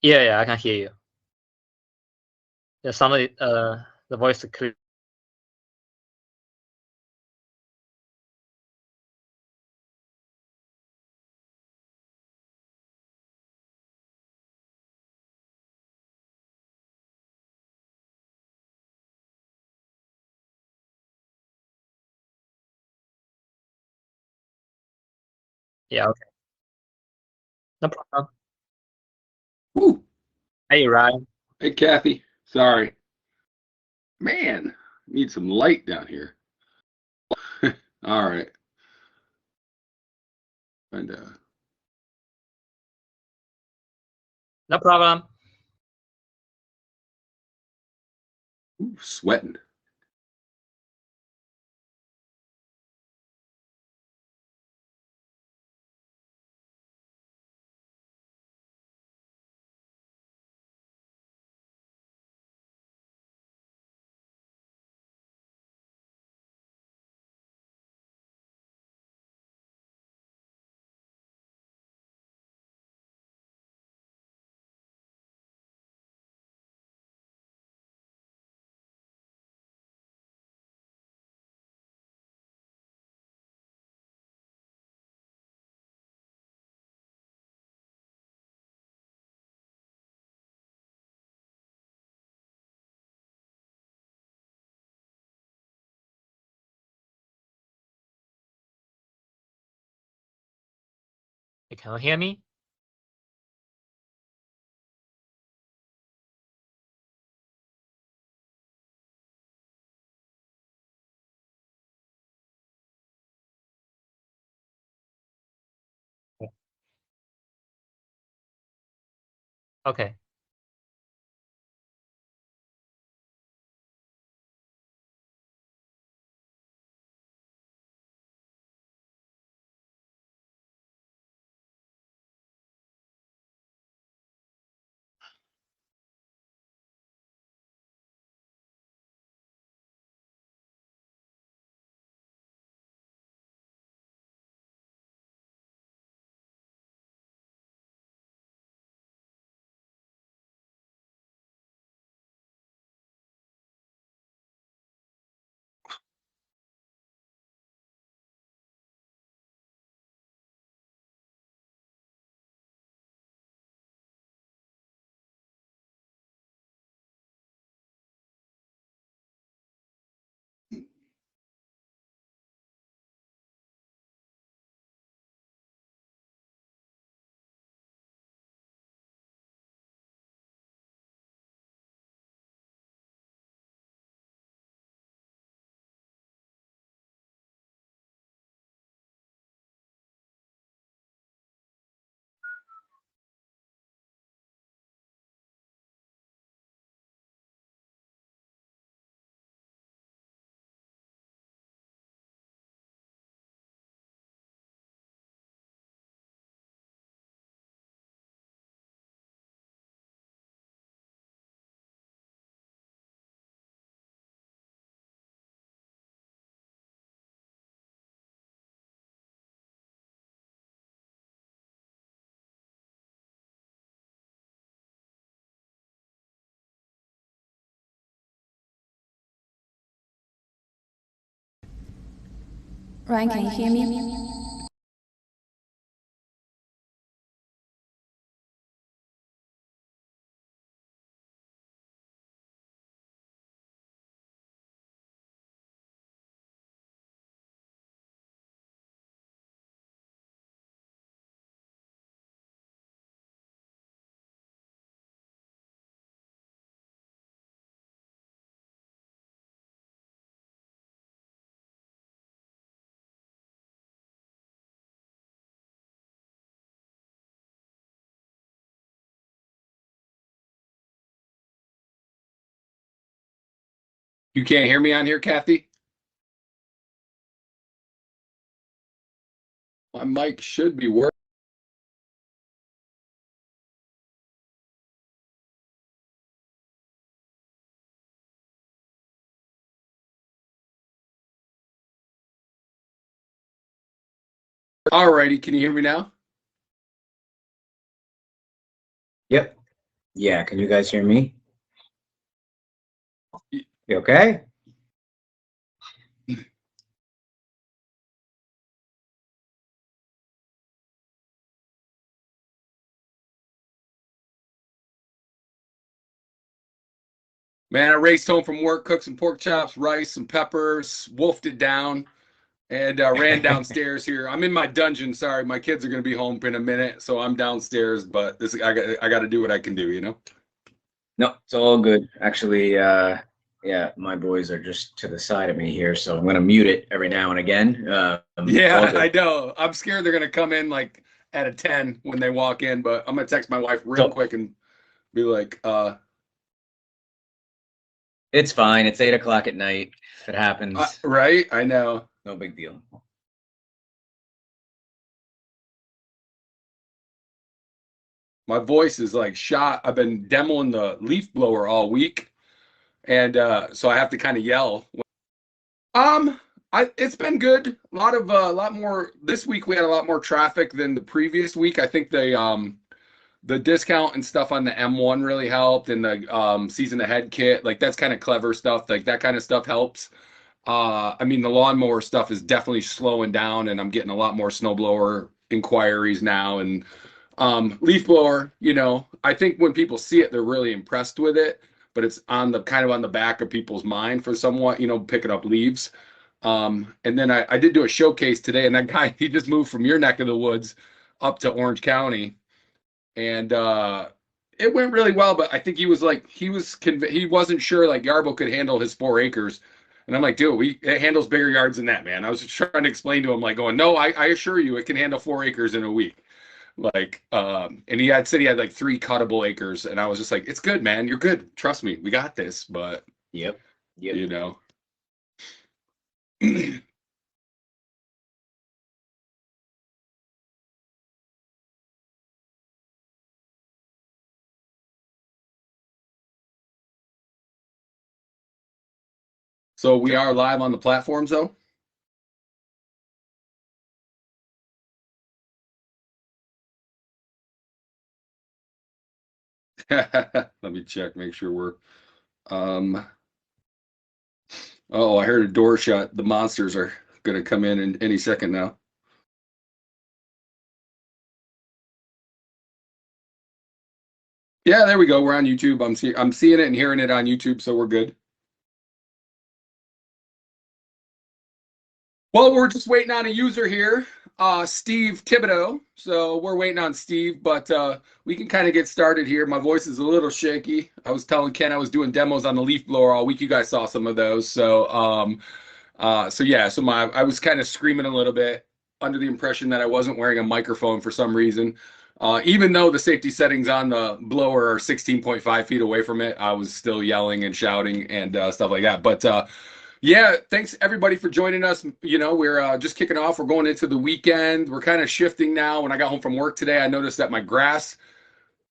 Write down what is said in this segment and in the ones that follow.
Yeah, I can hear you. Yeah, somebody, the voice is clear. Yeah, okay. No problem. Woo. Hey, Ryan. Hey, Kathy. Sorry. Man, need some light down here. All right. And No problem. sweating. Can you hear me? Okay. Ryan, can you hear me? You can't hear me on here, Kathy? My mic should be working. All righty. Can you hear me now? Yep. Yeah, can you guys hear me? You okay? Man, I raced home from work, cooked some pork chops, rice, some peppers, wolfed it down, and ran downstairs here. I'm in my dungeon. Sorry, my kids are going to be home in a minute, so I'm downstairs. But this, I got to do what I can do, you know. No, it's all good. Actually, yeah, my boys are just to the side of me here, so I'm gonna mute it every now and again. Yeah, I know. I'm scared they're going to come in like at a 10 when they walk in, but I'm going to text my wife real quick and be like, It's fine. It's 8 o'clock at night. If it happens, right? I know. no big deal. My voice is like shot. I've been demoing the leaf blower all week, and so I have to kind of yell. Um, it's been good. A lot more this week. We had a lot more traffic than the previous week. I think the discount and stuff on the M1 really helped, and the season ahead kit, like that's kind of clever stuff. Like that kind of stuff helps. I mean, the lawnmower stuff is definitely slowing down, and I'm getting a lot more snowblower inquiries now. And leaf blower, I think when people see it, they're really impressed with it, but it's on the kind of on the back of people's mind for somewhat, picking up leaves. And then I did do a showcase today, and that guy, he just moved from your neck of the woods up to Orange County, and it went really well. But I think he was like, he wasn't sure like Yarbo could handle his 4 acres. And I'm like, dude, it handles bigger yards than that, man. I was just trying to explain to him, like, going, no, I assure you, it can handle 4 acres in a week. Like, and he said he had like 3 cuttable acres, and I was just like, it's good, man. You're good. Trust me, we got this. But Yep. you know. So we are live on the platforms, though. Let me check, make sure we're. Oh, I heard a door shut. The monsters are going to come in any second now. Yeah, there we go. We're on YouTube. I'm seeing it and hearing it on YouTube, so we're good. Well, we're just waiting on a user here, Steve Thibodeau. So we're waiting on Steve, but we can kind of get started here. My voice is a little shaky. I was telling Ken I was doing demos on the leaf blower all week. You guys saw some of those. So yeah, so I was kind of screaming a little bit, under the impression that I wasn't wearing a microphone for some reason. Even though the safety settings on the blower are 16.5 feet away from it, I was still yelling and shouting and stuff like that. But yeah, thanks everybody for joining us. We're just kicking off. We're going into the weekend. We're kind of shifting now. When I got home from work today, I noticed that my grass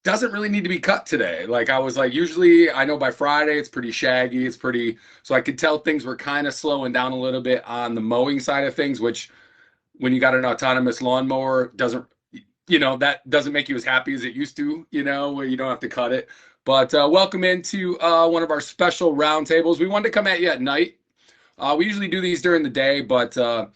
doesn't really need to be cut today. Like I was like, usually I know by Friday it's pretty shaggy. So I could tell things were kind of slowing down a little bit on the mowing side of things, which when you got an autonomous lawnmower that doesn't make you as happy as it used to, where you don't have to cut it. But welcome into one of our special roundtables. We wanted to come at you at night. We usually do these during the day, but some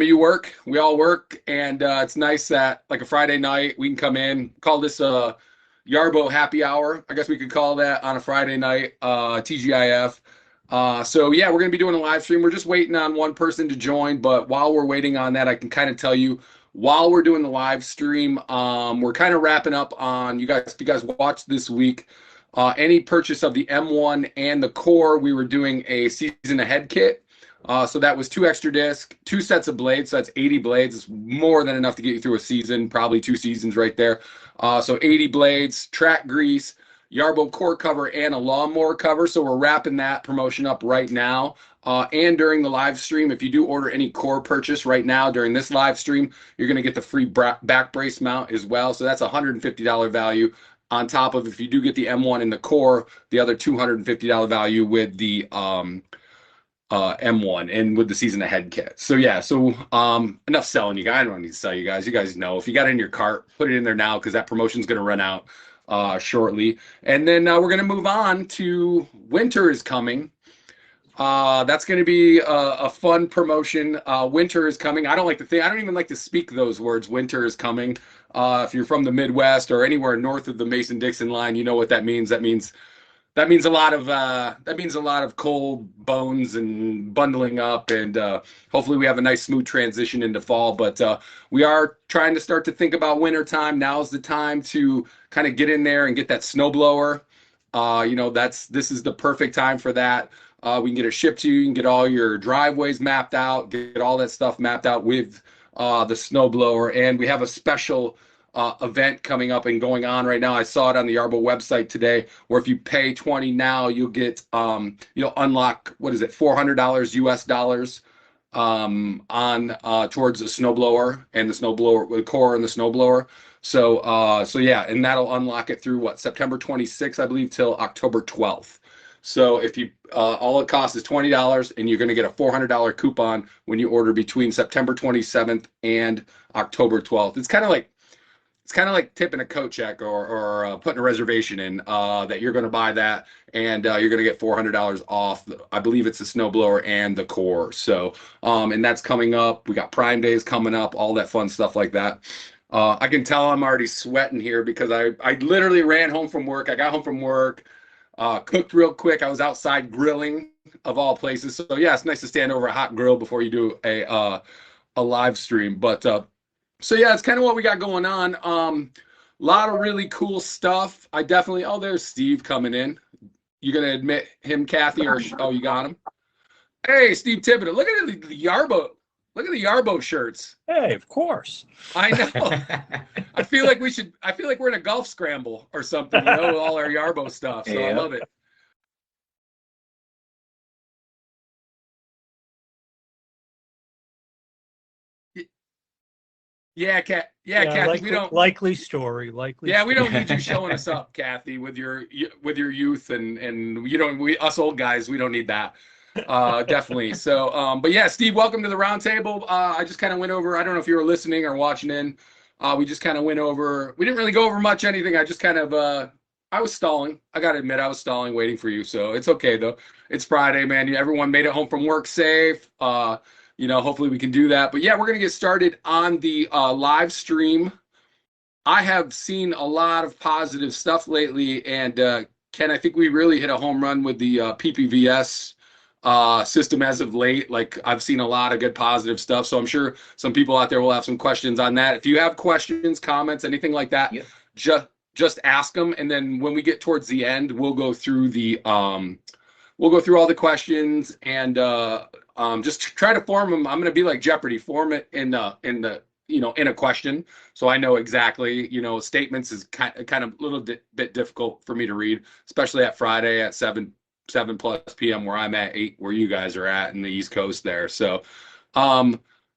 of you work, we all work, and it's nice that like a Friday night we can come in, call this Yarbo happy hour. I guess we could call that on a Friday night, TGIF. So yeah, we're gonna be doing a live stream. We're just waiting on one person to join, but while we're waiting on that, I can kind of tell you while we're doing the live stream, we're kind of wrapping up on you guys. If you guys watched this week, any purchase of the M1 and the core, we were doing a season ahead kit. So that was 2 extra discs, 2 sets of blades. So that's 80 blades. It's more than enough to get you through a season, probably 2 seasons right there. So 80 blades, track grease, Yarbo core cover, and a lawnmower cover. So we're wrapping that promotion up right now. And during the live stream, if you do order any core purchase right now during this live stream, you're going to get the free back brace mount as well. So that's $150 value on top of, if you do get the M1 and the core, the other $250 value with the M1 and with the season ahead kit. So yeah, enough selling you guys. I don't need to sell you guys. You guys know if you got it in your cart, put it in there now because that promotion's going to run out shortly. And then we're going to move on to winter is coming. That's going to be a fun promotion. Winter is coming. I don't even like to speak those words. Winter is coming. If you're from the Midwest or anywhere north of the Mason-Dixon line, you know what that means. That means a lot of cold bones and bundling up, and hopefully we have a nice smooth transition into fall. But we are trying to start to think about winter time. Now's the time to kind of get in there and get that snowblower. This is the perfect time for that. We can get it shipped to you. You can get all your driveways mapped out, get all that stuff mapped out with the snowblower. And we have a special event coming up and going on right now. I saw it on the Yarbo website today, where if you pay $20 now, you'll get you'll unlock, what is it, $400 US dollars on towards the snowblower and the snowblower, the core and the snowblower. So yeah, and that'll unlock it through September 26th, I believe, till October 12th. So if you all it costs is $20, and you're going to get a $400 coupon when you order between September 27th and October 12th. It's kind of like tipping a coat check or putting a reservation in that you're going to buy that, and you're going to get $400 off. I believe it's the snowblower and the core. So and that's coming up. We got Prime Days coming up, all that fun stuff like that. I can tell I'm already sweating here because I literally ran home from work. I got home from work, cooked real quick. I was outside grilling, of all places. So yeah, it's nice to stand over a hot grill before you do a live stream. But so yeah, it's kind of what we got going on. A lot of really cool stuff. There's Steve coming in. You gonna admit him, Kathy, or you got him? Hey, Steve Thibodeau. Look at the Yarbo. Look at the Yarbo shirts. Hey, of course. I know. I feel like we're in a golf scramble or something, with all our Yarbo stuff. So yeah. I love it. Yeah, Kathy, we don't likely story. Yeah, we don't need you showing us up, Kathy, with your youth and us old guys, we don't need that. Definitely. So, but yeah, Steve, welcome to the roundtable. I just kind of went over. I don't know if you were listening or watching in. We just kind of went over. We didn't really go over much anything. I just kind of I was stalling. I got to admit, I was stalling, waiting for you. So it's okay though. It's Friday, man. Everyone made it home from work safe. Hopefully we can do that. But yeah, we're gonna get started on the live stream. I have seen a lot of positive stuff lately, and Ken, I think we really hit a home run with the PPVS system as of late. Like, I've seen a lot of good positive stuff, so I'm sure some people out there will have some questions on that. If you have questions, comments, anything like that, yeah, just ask them, and then when we get towards the end, we'll go through all the questions and just try to form them. I'm going to be like Jeopardy, form it in a question, so I know exactly. Statements is kind of a little bit difficult for me to read, especially at Friday at 7 plus p.m. where I'm at, 8 where you guys are at in the East Coast there. So,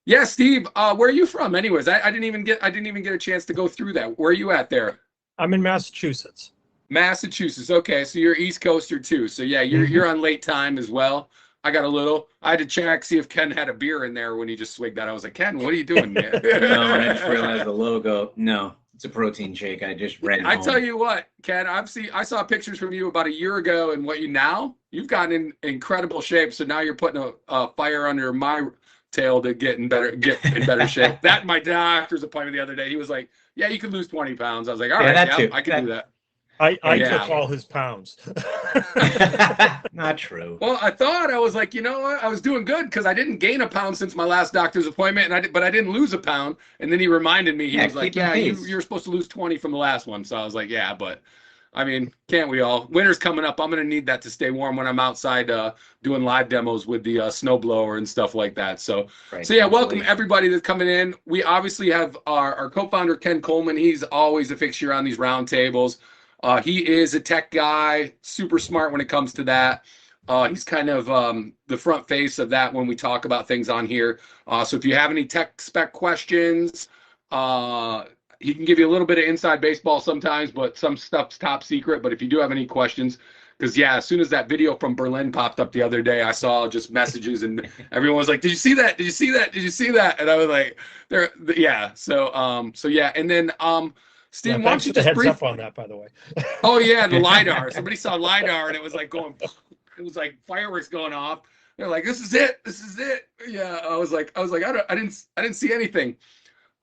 yeah, Steve, where are you from? Anyways, I didn't even get a chance to go through that. Where are you at there? I'm in Massachusetts. Massachusetts. Okay, so you're East Coaster too. So yeah, you're on late time as well. I had to check, see if Ken had a beer in there when he just swigged that. I was like, Ken, what are you doing, man? No, I just realized the logo. No, it's a protein shake. I just ran it home. I tell you what, Ken, I saw pictures from you about a year ago, and you've gotten in incredible shape. So now you're putting a fire under my tail to get in better shape. That my doctor's appointment the other day, he was like, yeah, you can lose 20 pounds. I was like, all right, I can do that. I took all his pounds. Not true. Well, I was like, you know what? I was doing good because I didn't gain a pound since my last doctor's appointment, but I didn't lose a pound. And then he reminded me, he was like, yeah, you're supposed to lose 20 from the last one. So I was like, yeah, but I mean, can't we all? Winter's coming up. I'm going to need that to stay warm when I'm outside doing live demos with the snowblower and stuff like that. So yeah, welcome everybody that's coming in. We obviously have our co-founder, Ken Coleman. He's always a fixture on these roundtables. He is a tech guy, super smart when it comes to that. He's kind of the front face of that when we talk about things on here. So if you have any tech spec questions, he can give you a little bit of inside baseball sometimes, but some stuff's top secret. But if you do have any questions, because yeah, as soon as that video from Berlin popped up the other day, I saw just messages and everyone was like, "Did you see that? Did you see that? Did you see that?" And I was like, "Yeah." So yeah, and then Steve, Yeah, why don't thanks you for the just heads brief? up on that, by the way. Oh yeah, the LiDAR. Somebody saw LiDAR and it was like going, it was like fireworks going off. They're like, this is it. This is it. Yeah. I was like, I didn't see anything.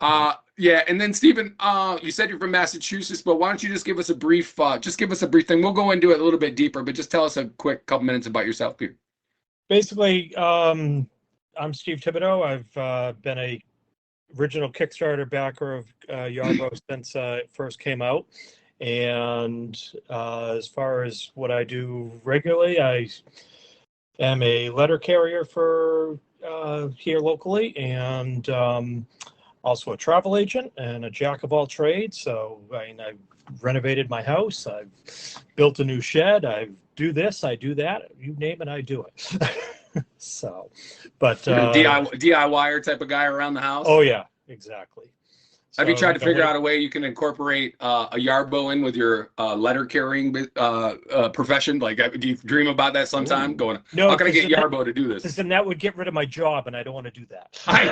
Yeah. And then Stephen, you said you're from Massachusetts, but why don't you just give us a brief, thing. We'll go into it a little bit deeper, but just tell us a quick couple minutes about yourself, Peter. Basically, I'm Steve Thibodeau. I've been a original Kickstarter backer of Yarbo since it first came out. And as far as what I do regularly, I am a letter carrier for here locally, and also a travel agent and a jack of all trades. So I mean, I've renovated my house, I've built a new shed, I do this, I do that, you name it, I do it. So, but DIYer type of guy around the house. oh yeah, exactly. Have you So, tried to figure out a way you can incorporate a Yarbo in with your letter carrying profession? Like, do you dream about that sometime? Ooh. Going, No, how can I get 'cause Yarbo to do this? Because then that would get rid of my job, and I don't want to do that. I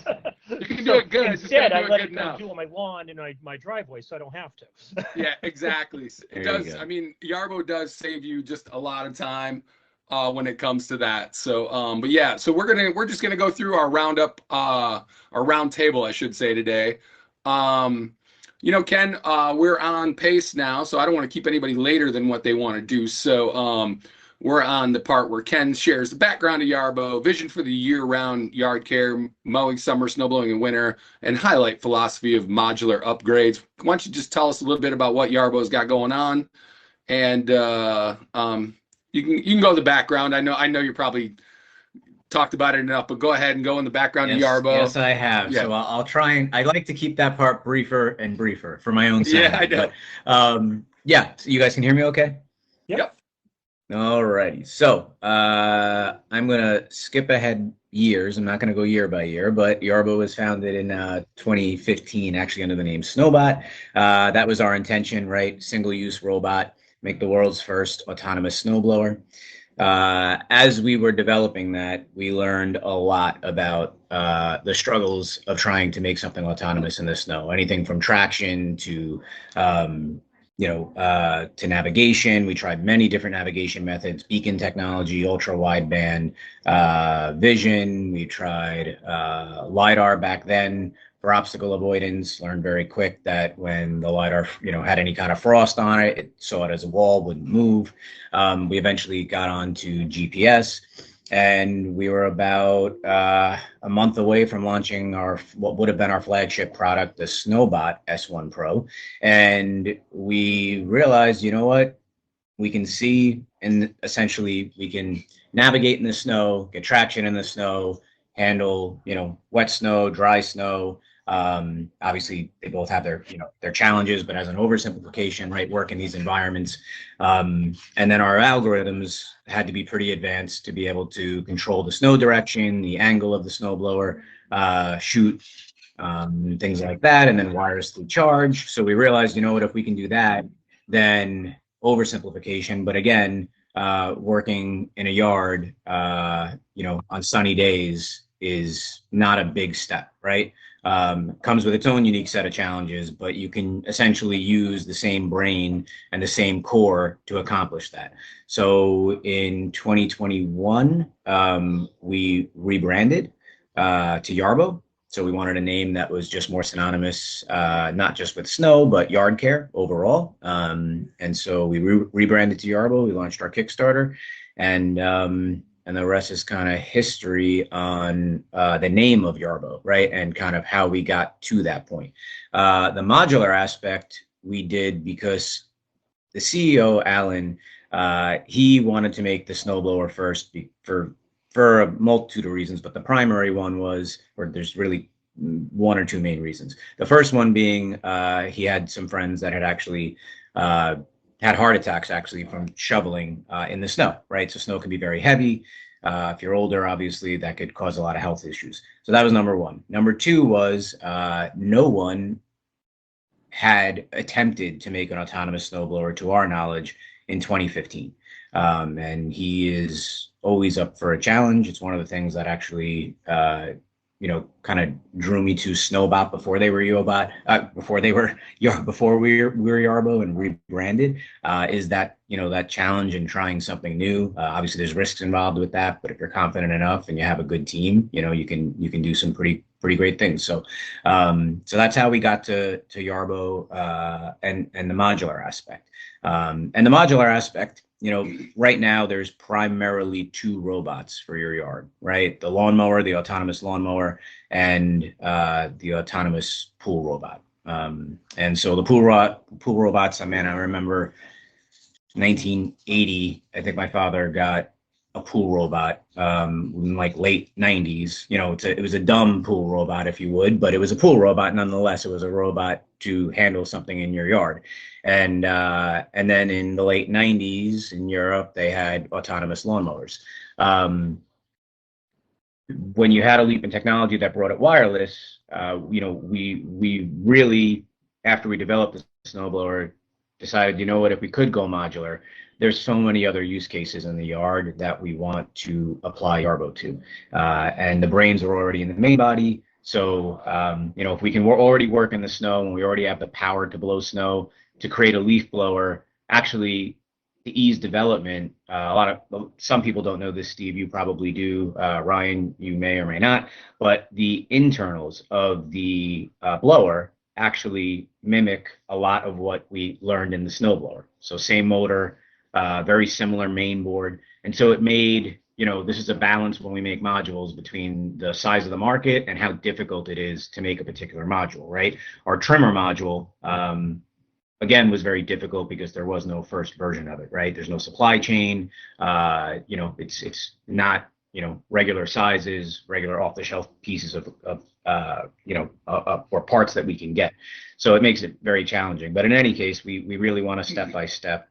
know. You can do it good. Instead, I let good it go now. do on my lawn and my driveway, so I don't have to. Yeah, exactly. It There you does. go. I mean, Yarbo does save you just a lot of time when it comes to that. So, but yeah, so we're just gonna go through our roundup, our round table, I should say, today. Ken, we're on pace now, so I don't want to keep anybody later than what they want to do. So, we're on the part where Ken shares the background of Yarbo, vision for the year-round yard care, mowing summer, snowblowing in winter, and highlight philosophy of modular upgrades. Why don't you just tell us a little bit about what Yarbo's got going on, and you can go the background. I know you're probably talked about it enough, but go ahead and go in the background of Yarbo. Yes, I have. Yeah. So I'll try and I like to keep that part briefer and briefer for my own sanity. Yeah, I know. But, yeah, so you guys can hear me okay? Yep. Alrighty. So I'm gonna skip ahead years. I'm not gonna go year by year, but Yarbo was founded in 2015, actually under the name Snowbot. That was our intention, right? Single-use robot, make the world's first autonomous snowblower. As we were developing that, we learned a lot about the struggles of trying to make something autonomous in the snow. Anything from traction to to navigation. We tried many different navigation methods: beacon technology, ultra wideband vision. We tried LiDAR back then for obstacle avoidance. Learned very quick that when the LiDAR, had any kind of frost on it, it saw it as a wall, wouldn't move. We eventually got onto GPS, and we were about a month away from launching what would have been our flagship product, the Snowbot S1 Pro. And we realized, you know what? We can see, and essentially we can navigate in the snow, get traction in the snow, handle, wet snow, dry snow. Obviously they both have their challenges, but as an oversimplification, right, work in these environments. And then our algorithms had to be pretty advanced to be able to control the snow direction, the angle of the snowblower, shoot, things like that, and then wirelessly charge. So we realized, if we can do that, then oversimplification, but again, working in a yard, on sunny days is not a big step, right? Comes with its own unique set of challenges, but you can essentially use the same brain and the same core to accomplish that. So in 2021, we rebranded to Yarbo. So we wanted a name that was just more synonymous, not just with snow, but yard care overall. And so we rebranded to Yarbo. We launched our Kickstarter, and the rest is kind of history on the name of Yarbo, right? And kind of how we got to that point. The modular aspect we did because the CEO, Alan, he wanted to make the snowblower first for a multitude of reasons, but the primary one was, or there's really one or two main reasons. The first one being he had some friends that had actually had heart attacks actually from shoveling in the snow, right? So snow can be very heavy. If you're older, obviously, that could cause a lot of health issues. So that was number one. Number two was no one had attempted to make an autonomous snowblower, to our knowledge, in 2015. And he is always up for a challenge. It's one of the things that actually kind of drew me to Snowbot before they were Yobot, before we were Yarbo and rebranded, is that, that challenge in trying something new. Obviously there's risks involved with that, but if you're confident enough and you have a good team, you can do some pretty great things. So that's how we got to Yarbo, and the modular aspect. And the modular aspect, right now there's primarily 2 robots for your yard, right? The lawnmower, the autonomous lawnmower, and the autonomous pool robot. And so the pool robots, I remember 1980, I think my father got a pool robot, in like late 90s. It was a dumb pool robot, if you would, but it was a pool robot nonetheless. It was a robot to handle something in your yard. And then in the late 90s in Europe, they had autonomous lawnmowers. When you had a leap in technology that brought it wireless, we really, after we developed the snowblower, decided, if we could go modular, there's so many other use cases in the yard that we want to apply Yarbo to. And the brains are already in the main body. So, if we can already work in the snow and we already have the power to blow snow, to create a leaf blower, actually to ease development. Some people don't know this, Steve, you probably do. Ryan, you may or may not, but the internals of the blower actually mimic a lot of what we learned in the snowblower. So same motor, very similar main board. And so it made, this is a balance when we make modules between the size of the market and how difficult it is to make a particular module, right? Our trimmer module, again, was very difficult because there was no first version of it, right? There's no supply chain. It's not, regular sizes, regular off-the-shelf pieces or parts that we can get. So it makes it very challenging. But in any case, we really want to step-by-step,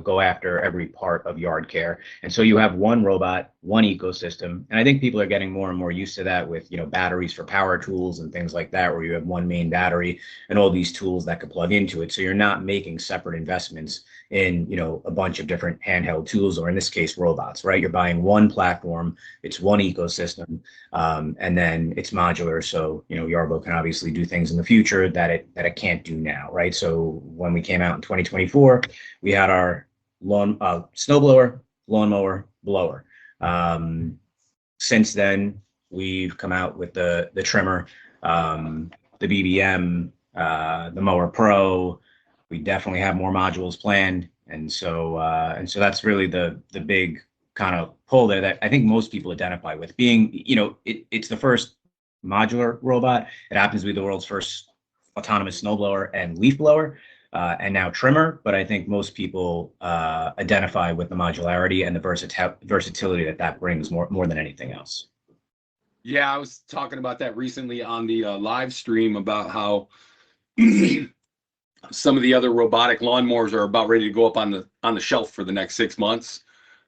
go after every part of yard care. And so you have one robot, one ecosystem. And I think people are getting more and more used to that with, batteries for power tools and things like that, where you have one main battery and all these tools that could plug into it. So you're not making separate investments in, a bunch of different handheld tools, or in this case, robots, right? You're buying one platform, it's one ecosystem, and then it's modular. So, Yarbo can obviously do things in the future that it can't do now, right? So when we came out in 2024, we had our snowblower, lawnmower, blower. Since then, we've come out with the trimmer, the BBM, the Mower Pro. We definitely have more modules planned, and so that's really the big kind of pull there that I think most people identify with. Being, it's the first modular robot. It happens to be the world's first autonomous snowblower and leaf blower. And now trimmer, but I think most people identify with the modularity and the versatility that brings more than anything else. Yeah, I was talking about that recently on the live stream about how some of the other robotic lawnmowers are about ready to go up on the shelf for the next 6 months.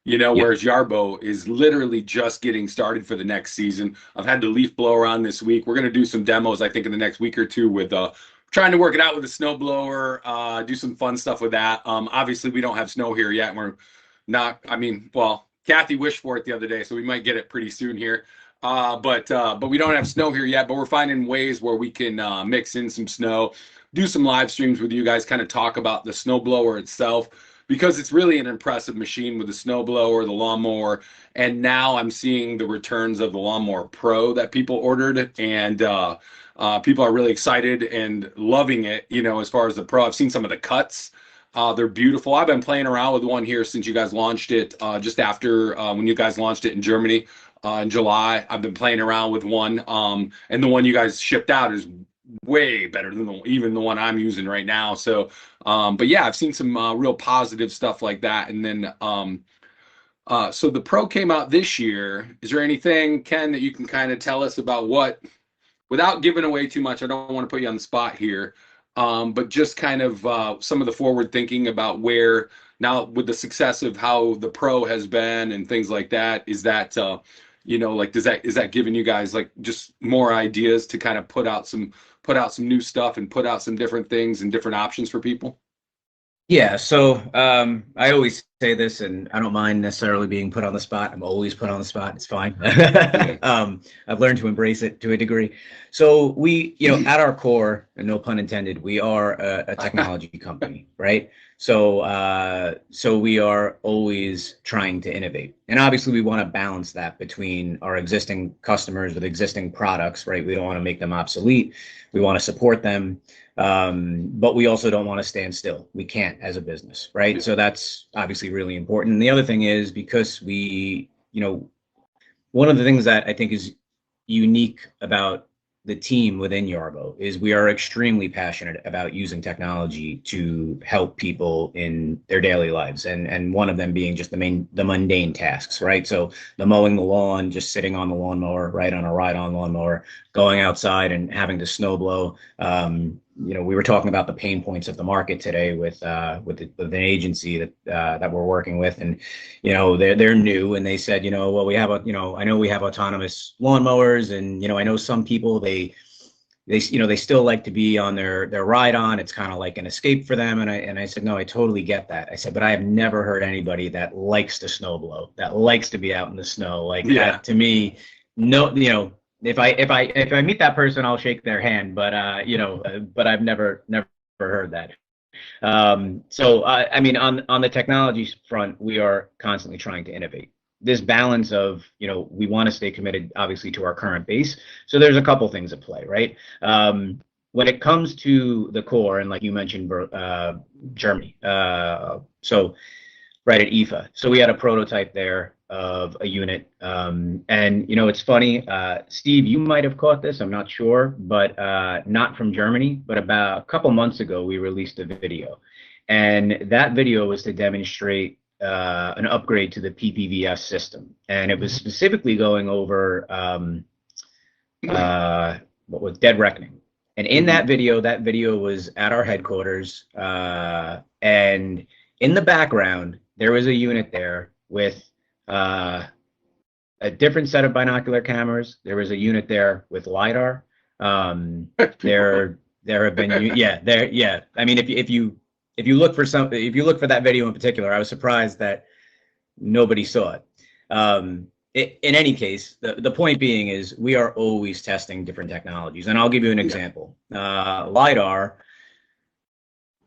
Whereas Yarbo is literally just getting started for the next season. I've had the leaf blower on this week. We're going to do some demos, I think, in the next week or two with trying to work it out with the snowblower, do some fun stuff with that. Obviously, we don't have snow here yet. We're not, Kathy wished for it the other day, so we might get it pretty soon here. But we don't have snow here yet, but we're finding ways where we can mix in some snow, do some live streams with you guys, kind of talk about the snowblower itself, because it's really an impressive machine with the snowblower, the lawnmower, and now I'm seeing the returns of the Lawnmower Pro that people ordered, and people are really excited and loving it, as far as the Pro. I've seen some of the cuts. They're beautiful. I've been playing around with one here since you guys launched it, just after when you guys launched it in Germany in July. I've been playing around with one, and the one you guys shipped out is way better than even the one I'm using right now. So, but yeah, I've seen some real positive stuff like that. And then, so the Pro came out this year. Is there anything, Ken, that you can kind of tell us about without giving away too much? I don't want to put you on the spot here, but just kind of some of the forward thinking about where now with the success of how the Pro has been and things like that. Is that is that giving you guys just more ideas to kind of put out some new stuff and put out some different things and different options for people? Yeah, so I always say this, and I don't mind necessarily being put on the spot. I'm always put on the spot. It's fine. I've learned to embrace it to a degree. So we, at our core, and no pun intended, we are a technology company, right? So we are always trying to innovate. And obviously we want to balance that between our existing customers with existing products, right? We don't want to make them obsolete. We want to support them. But we also don't want to stand still. We can't as a business, right? So that's obviously really important. And the other thing is, because we, one of the things that I think is unique about the team within Yarbo is we are extremely passionate about using technology to help people in their daily lives, and one of them being just the mundane tasks, right? So the mowing the lawn, just sitting on the lawnmower, right, on a ride-on lawnmower, going outside and having to snow blow. We were talking about the pain points of the market today with an agency that we're working with, and they're new, and they said, well, we have I know we have autonomous lawnmowers, and I know some people they still like to be on their ride on. It's kind of like an escape for them, and I said, no, I totally get that. I said, but I have never heard anybody that likes to snow blow, that likes to be out in the snow like that. To me, no, if I meet that person, I'll shake their hand, but but I've never heard that. So I mean, on the technology front, we are constantly trying to innovate. This balance of, we want to stay committed, obviously, to our current base. So there's a couple things at play, right? When it comes to the core, and like you mentioned, Germany. So right at IFA. So we had a prototype there of a unit. And, it's funny, Steve, you might have caught this, I'm not sure, but not from Germany, but about a couple months ago, we released a video. And that video was to demonstrate an upgrade to the PPVS system. And it was specifically going over what was Dead Reckoning. And in that video was at our headquarters. And in the background, there was a unit there with a different set of binocular cameras. There was a unit there with LiDAR. There have been, I mean, if you look for that video in particular, I was surprised that nobody saw it. In any case, the point being is we are always testing different technologies, and I'll give you an example.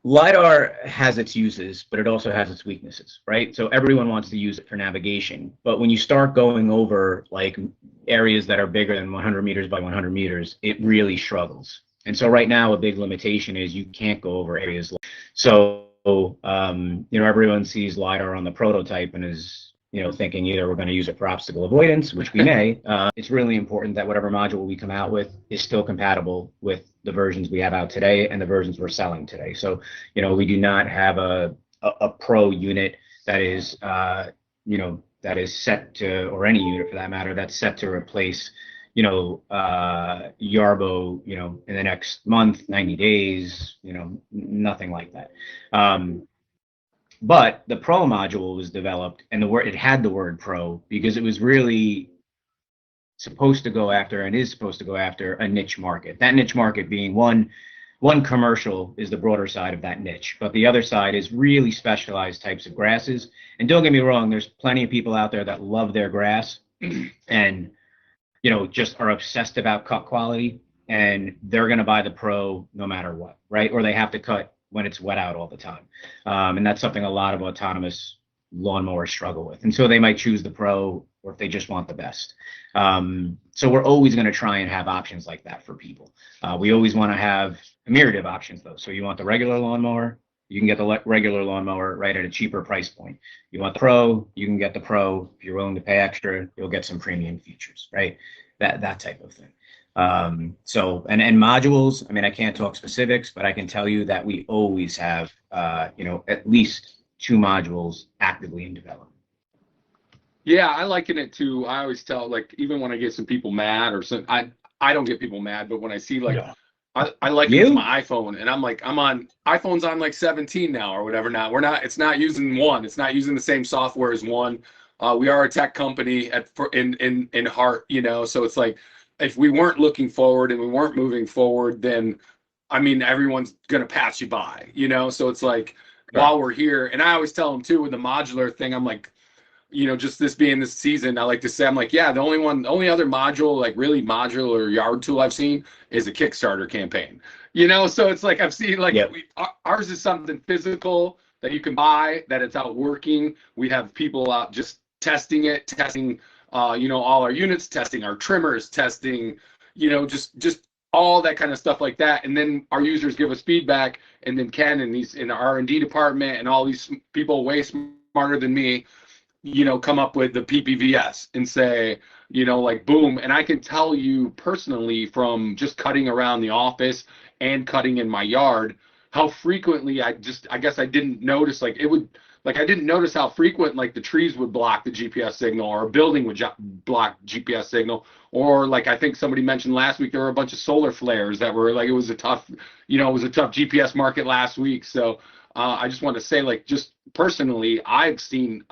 LiDAR has its uses, but it also has its weaknesses, right? So everyone wants to use it for navigation, but when you start going over like areas that are bigger than 100 meters by 100 meters, it really struggles. And so right now, a big limitation is you can't go over areas. So, everyone sees LiDAR on the prototype and is, thinking either we're going to use it for obstacle avoidance, which we may. It's really important that whatever module we come out with is still compatible with the versions we have out today and the versions we're selling today. So, we do not have a pro unit that is, that is set to, or any unit for that matter, that's set to replace Yarbo, in the next month, 90 days, nothing like that. But the Pro module was developed, and it had the word Pro because it was really supposed to go after, and is supposed to go after, a niche market. That niche market being one commercial is the broader side of that niche, but the other side is really specialized types of grasses. And don't get me wrong, there's plenty of people out there that love their grass and just are obsessed about cut quality, and they're going to buy the Pro no matter what, right? Or they have to cut when it's wet out all the time. And that's something a lot of autonomous lawnmowers struggle with. And so they might choose the Pro, or if they just want the best. So we're always going to try and have options like that for people. We always want to have a myriad of options, though. So you want the regular lawnmower, you can get the regular lawnmower right at a cheaper price point. You want the Pro, you can get the Pro. If you're willing to pay extra, you'll get some premium features, right? That type of thing. So, and modules, I mean, I can't talk specifics, but I can tell you that we always have, at least 2 modules actively in development. Yeah, I liken it to, I always tell, like, even when I get some people mad or some, I don't get people mad, but when I see, like, I like it with my iPhone, and I'm like, iPhone's on like 17 now or whatever now. It's not using one. It's not using the same software as one. We are a tech company in heart, so it's like, if we weren't looking forward and we weren't moving forward, then, I mean, everyone's going to pass you by, so it's like, while we're here. And I always tell them too with the modular thing, I'm like, you know, just this being this season, I like to say, I'm like, yeah, the only other module, like really modular yard tool I've seen is a Kickstarter campaign. You know, so it's like I've seen like ours is something physical that you can buy, that it's out working. We have people out just testing, you know, all our units, testing our trimmers, testing, you know, just all that kind of stuff like that. And then our users give us feedback, and then Ken and these in the R&D department and all these people way smarter than me, you know, come up with the PPVS and say, you know, like boom. And I can tell you personally from just cutting around the office and cutting in my yard, how frequently I guess I didn't notice, like it would, like I didn't notice how frequent like the trees would block the GPS signal, or a building would block GPS signal, or like I think somebody mentioned last week, there were a bunch of solar flares that were like, it was a tough GPS market last week. So I just want to say, like, just personally, I've seen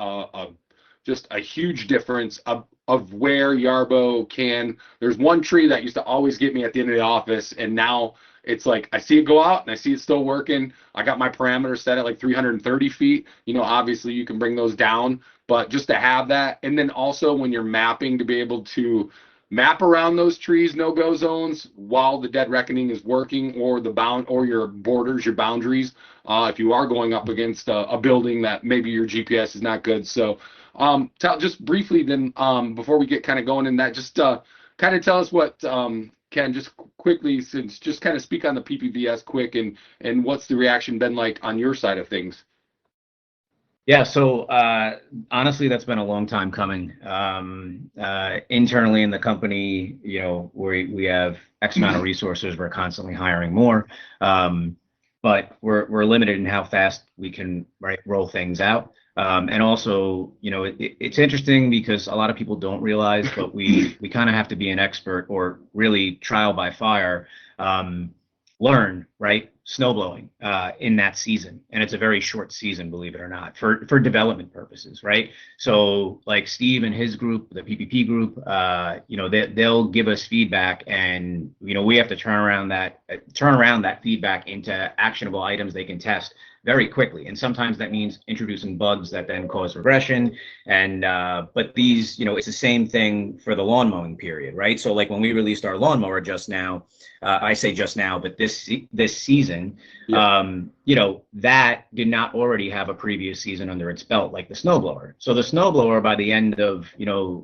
just a huge difference of where Yarbo can. There's one tree that used to always get me at the end of the office, and now it's like I see it go out and I see it still working. I got my parameter set at like 330 feet. You know, obviously you can bring those down, but just to have that. And then also when you're mapping, to be able to map around those trees, no-go zones, while the dead reckoning is working, or or your borders, your boundaries, if you are going up against a building that maybe your GPS is not good. So just briefly then, before we get kind of going in that, just kind of tell us what, Ken, just quickly, since just kind of speak on the PPVS quick, and what's the reaction been like on your side of things? Yeah, so honestly, that's been a long time coming. Internally in the company, you know, we have X amount of resources. We're constantly hiring more, but we're limited in how fast we can roll things out. And also, you know, it's interesting because a lot of people don't realize, but we kind of have to be an expert, or really trial by fire, learn, right, snowblowing in that season. And it's a very short season, believe it or not, for development purposes, right? So like Steve and his group, the PPP group, you know, they'll give us feedback, and, you know, we have to turn around that feedback into actionable items they can test very quickly. And sometimes that means introducing bugs that then cause regression. And but these, you know, it's the same thing for the lawn mowing period, right? So like when we released our lawnmower just now, I say just now, but this season, you know, that did not already have a previous season under its belt like the snowblower. So the snowblower, by the end of, you know,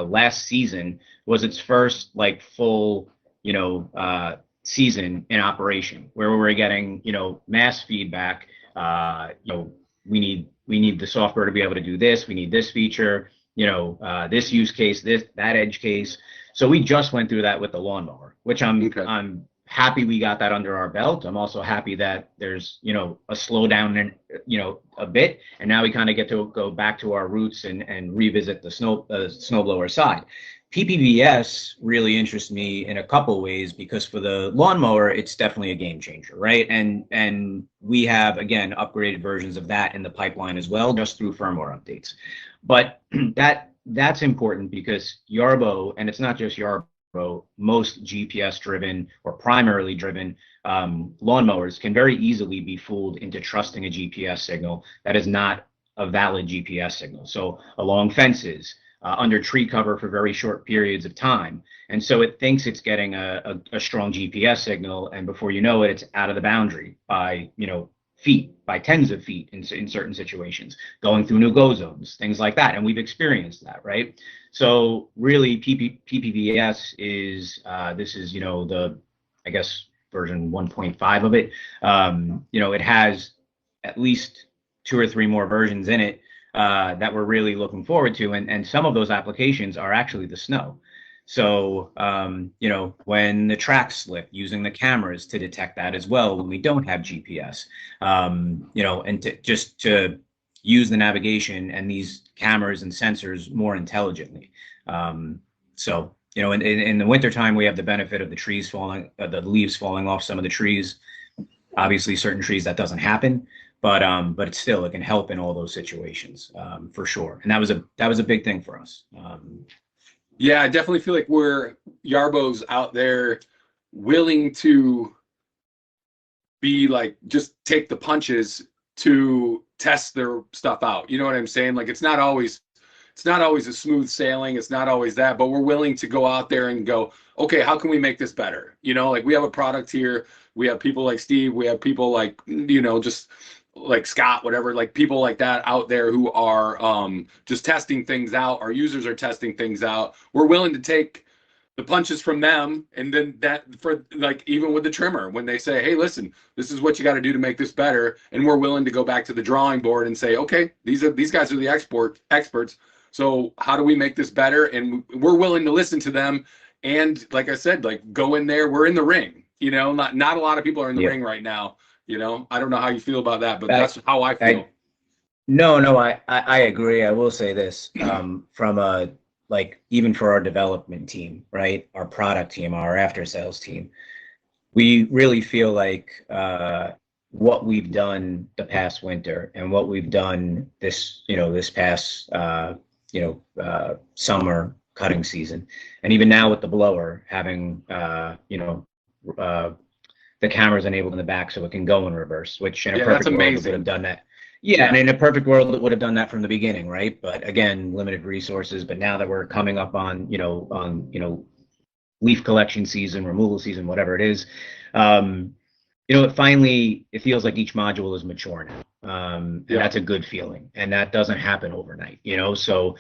last season, was its first like full, you know, season in operation, where we were getting, you know, mass feedback. You know, we need the software to be able to do this. We need this feature, you know, this use case, that edge case. So we just went through that with the lawnmower, which I'm happy we got that under our belt. I'm also happy that there's, you know, a slowdown in, you know, a bit, and now we kind of get to go back to our roots and revisit the snowblower side. PPVS really interests me in a couple ways, because for the lawnmower, it's definitely a game changer, right? And we have, again, upgraded versions of that in the pipeline as well, just through firmware updates. But that's important because Yarbo, and it's not just Yarbo, most GPS driven or primarily driven lawnmowers can very easily be fooled into trusting a GPS signal that is not a valid GPS signal. So along fences, under tree cover for very short periods of time. And so it thinks it's getting a strong GPS signal, and before you know it, it's out of the boundary by, you know, feet, by tens of feet in certain situations, going through no-go zones, things like that. And we've experienced that, right? So really PPVS is, this is, you know, the, I guess, version 1.5 of it. You know, it has at least 2 or 3 more versions in it that we're really looking forward to, and some of those applications are actually the snow. So you know, when the tracks slip, using the cameras to detect that as well when we don't have GPS, you know, and to use the navigation and these cameras and sensors more intelligently. So you know, in the wintertime, we have the benefit of the trees falling, the leaves falling off some of the trees. Obviously, certain trees that doesn't happen. But it's still, it can help in all those situations, for sure. And that was a big thing for us. Yeah, I definitely feel like Yarbo's out there willing to be like, just take the punches to test their stuff out. You know what I'm saying? Like it's not always a smooth sailing. It's not always that, but we're willing to go out there and go, okay, how can we make this better? You know, like we have a product here. We have people like Steve. We have people like, you know, just like Scott, whatever, like people like that out there who are just testing things out. Our users are testing things out. We're willing to take the punches from them, and then that for like even with the trimmer, when they say, hey, listen, this is what you got to do to make this better, and we're willing to go back to the drawing board and say, okay, these guys are the experts. So how do we make this better? And we're willing to listen to them. And like I said, like go in there. We're in the ring. You know, not a lot of people are in the ring right now. You know, I don't know how you feel about that, but that's how I feel. I agree. I will say this, from a, like, even for our development team, right? Our product team, our after sales team, we really feel like what we've done the past winter and what we've done this past, summer cutting season. And even now with the blower having, the camera's enabled in the back so it can go in reverse, which in a perfect world it would have done that. Yeah, and in a perfect world it would have done that from the beginning, right? But again, limited resources. But now that we're coming up on leaf collection season, removal season, whatever it is, it feels like each module is mature now. And that's a good feeling. And that doesn't happen overnight, So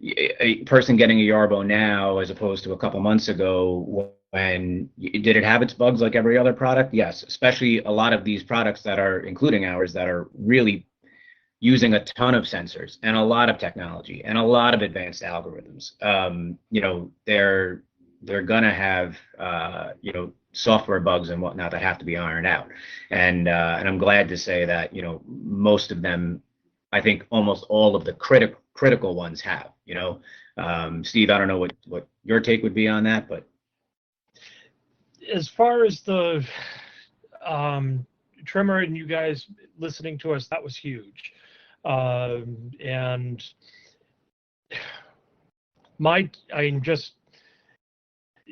a person getting a Yarbo now as opposed to a couple months ago, when did it have its bugs like every other product? Yes, especially a lot of these products that are, including ours, that are really using a ton of sensors and a lot of technology and a lot of advanced algorithms. They're gonna have software bugs and whatnot that have to be ironed out. And I'm glad to say that most of them, I think almost all of the critical ones have. Steve, I don't know what your take would be on that, but as far as the trimmer and you guys listening to us, that was huge. And I'm just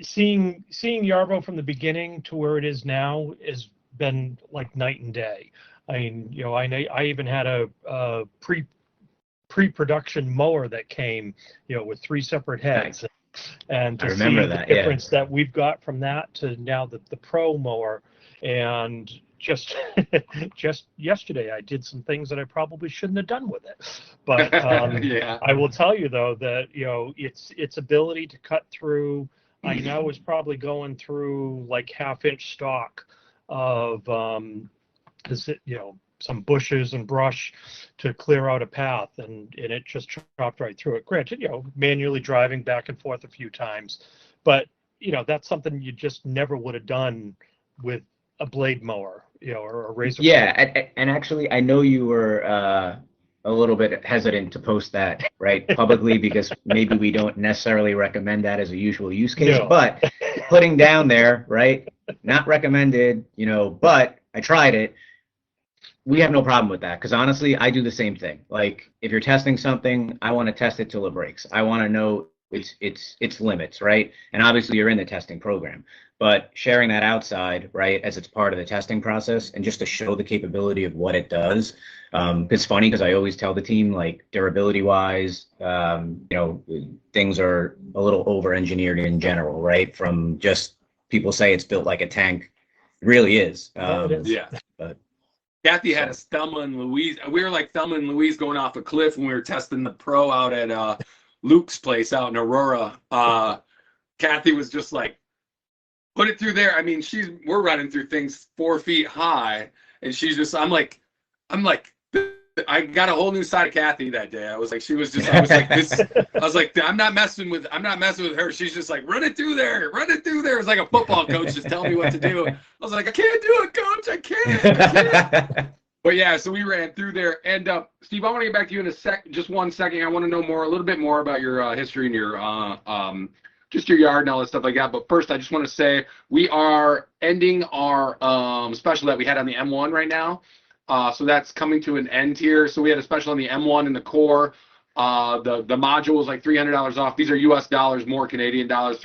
seeing Yarbo from the beginning to where it is now has been like night and day. I mean, I even had a pre-production mower that came, with 3 separate heads. Nice. And to see the difference that we've got from that to now the pro mower. And just yesterday I did some things that I probably shouldn't have done with it, but I will tell you though that its ability to cut through, I know, is probably going through like 1/2-inch stock of some bushes and brush to clear out a path, and it just chopped right through it. Granted, manually driving back and forth a few times, but that's something you just never would have done with a blade mower, or a razor. Yeah, and actually, I know you were a little bit hesitant to post that right publicly because maybe we don't necessarily recommend that as a usual use case. No. But putting down there, right, not recommended, but I tried it. We have no problem with that because honestly, I do the same thing. Like if you're testing something, I want to test it till it breaks. I want to know its limits, right? And obviously, you're in the testing program, but sharing that outside, right, as it's part of the testing process, and just to show the capability of what it does. It's funny because I always tell the team, like durability-wise, things are a little over-engineered in general, right? From just people say it's built like a tank, it really is. It is. Yeah. But Kathy had us Thelma and Louise. We were like Thelma and Louise going off a cliff when we were testing the Pro out at Luke's place out in Aurora. Kathy was just like, put it through there. I mean, we're running through things 4 feet high, and she's just, I'm like, I got a whole new side of Kathy that day. I was like, I'm not messing with her. She's just like, run it through there. It was like a football coach just telling me what to do. I was like, I can't do it, coach. I can't. But yeah, so we ran through there. And Steve, I want to get back to you in just 1 second. I want to know a little bit more about your history and your just your yard and all that stuff like that. But first, I just want to say we are ending our special that we had on the M1 right now. So that's coming to an end here. So we had a special on the M1 and the Core. The module was like $300 off. These are US dollars, more Canadian dollars.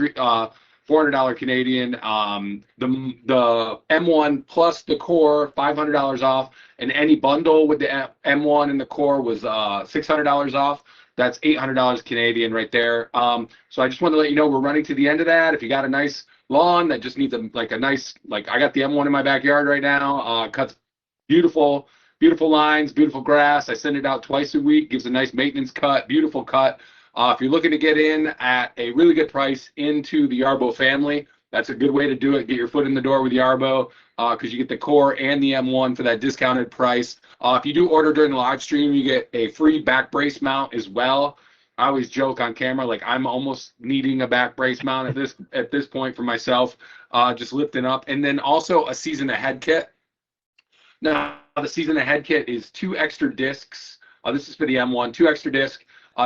$400 Canadian. The M1 plus the core, $500 off, and any bundle with the M1 and the core was $600 off. That's $800 Canadian right there. So I just wanted to let you know we're running to the end of that. If you got a nice lawn that just needs a nice, I got the M1 in my backyard right now. Cuts beautiful lines, beautiful grass. I send it out twice a week. Gives a nice maintenance cut, beautiful cut. If you're looking to get in at a really good price into the Yarbo family, that's a good way to do it. Get your foot in the door with Yarbo because you get the core and the M1 for that discounted price. If you do order during the live stream, you get a free back brace mount as well. I always joke on camera, like I'm almost needing a back brace mount at this point for myself, just lifting up. And then also a season ahead kit. Now, the season ahead kit is 2 extra discs. This is for the M1, 2 extra discs,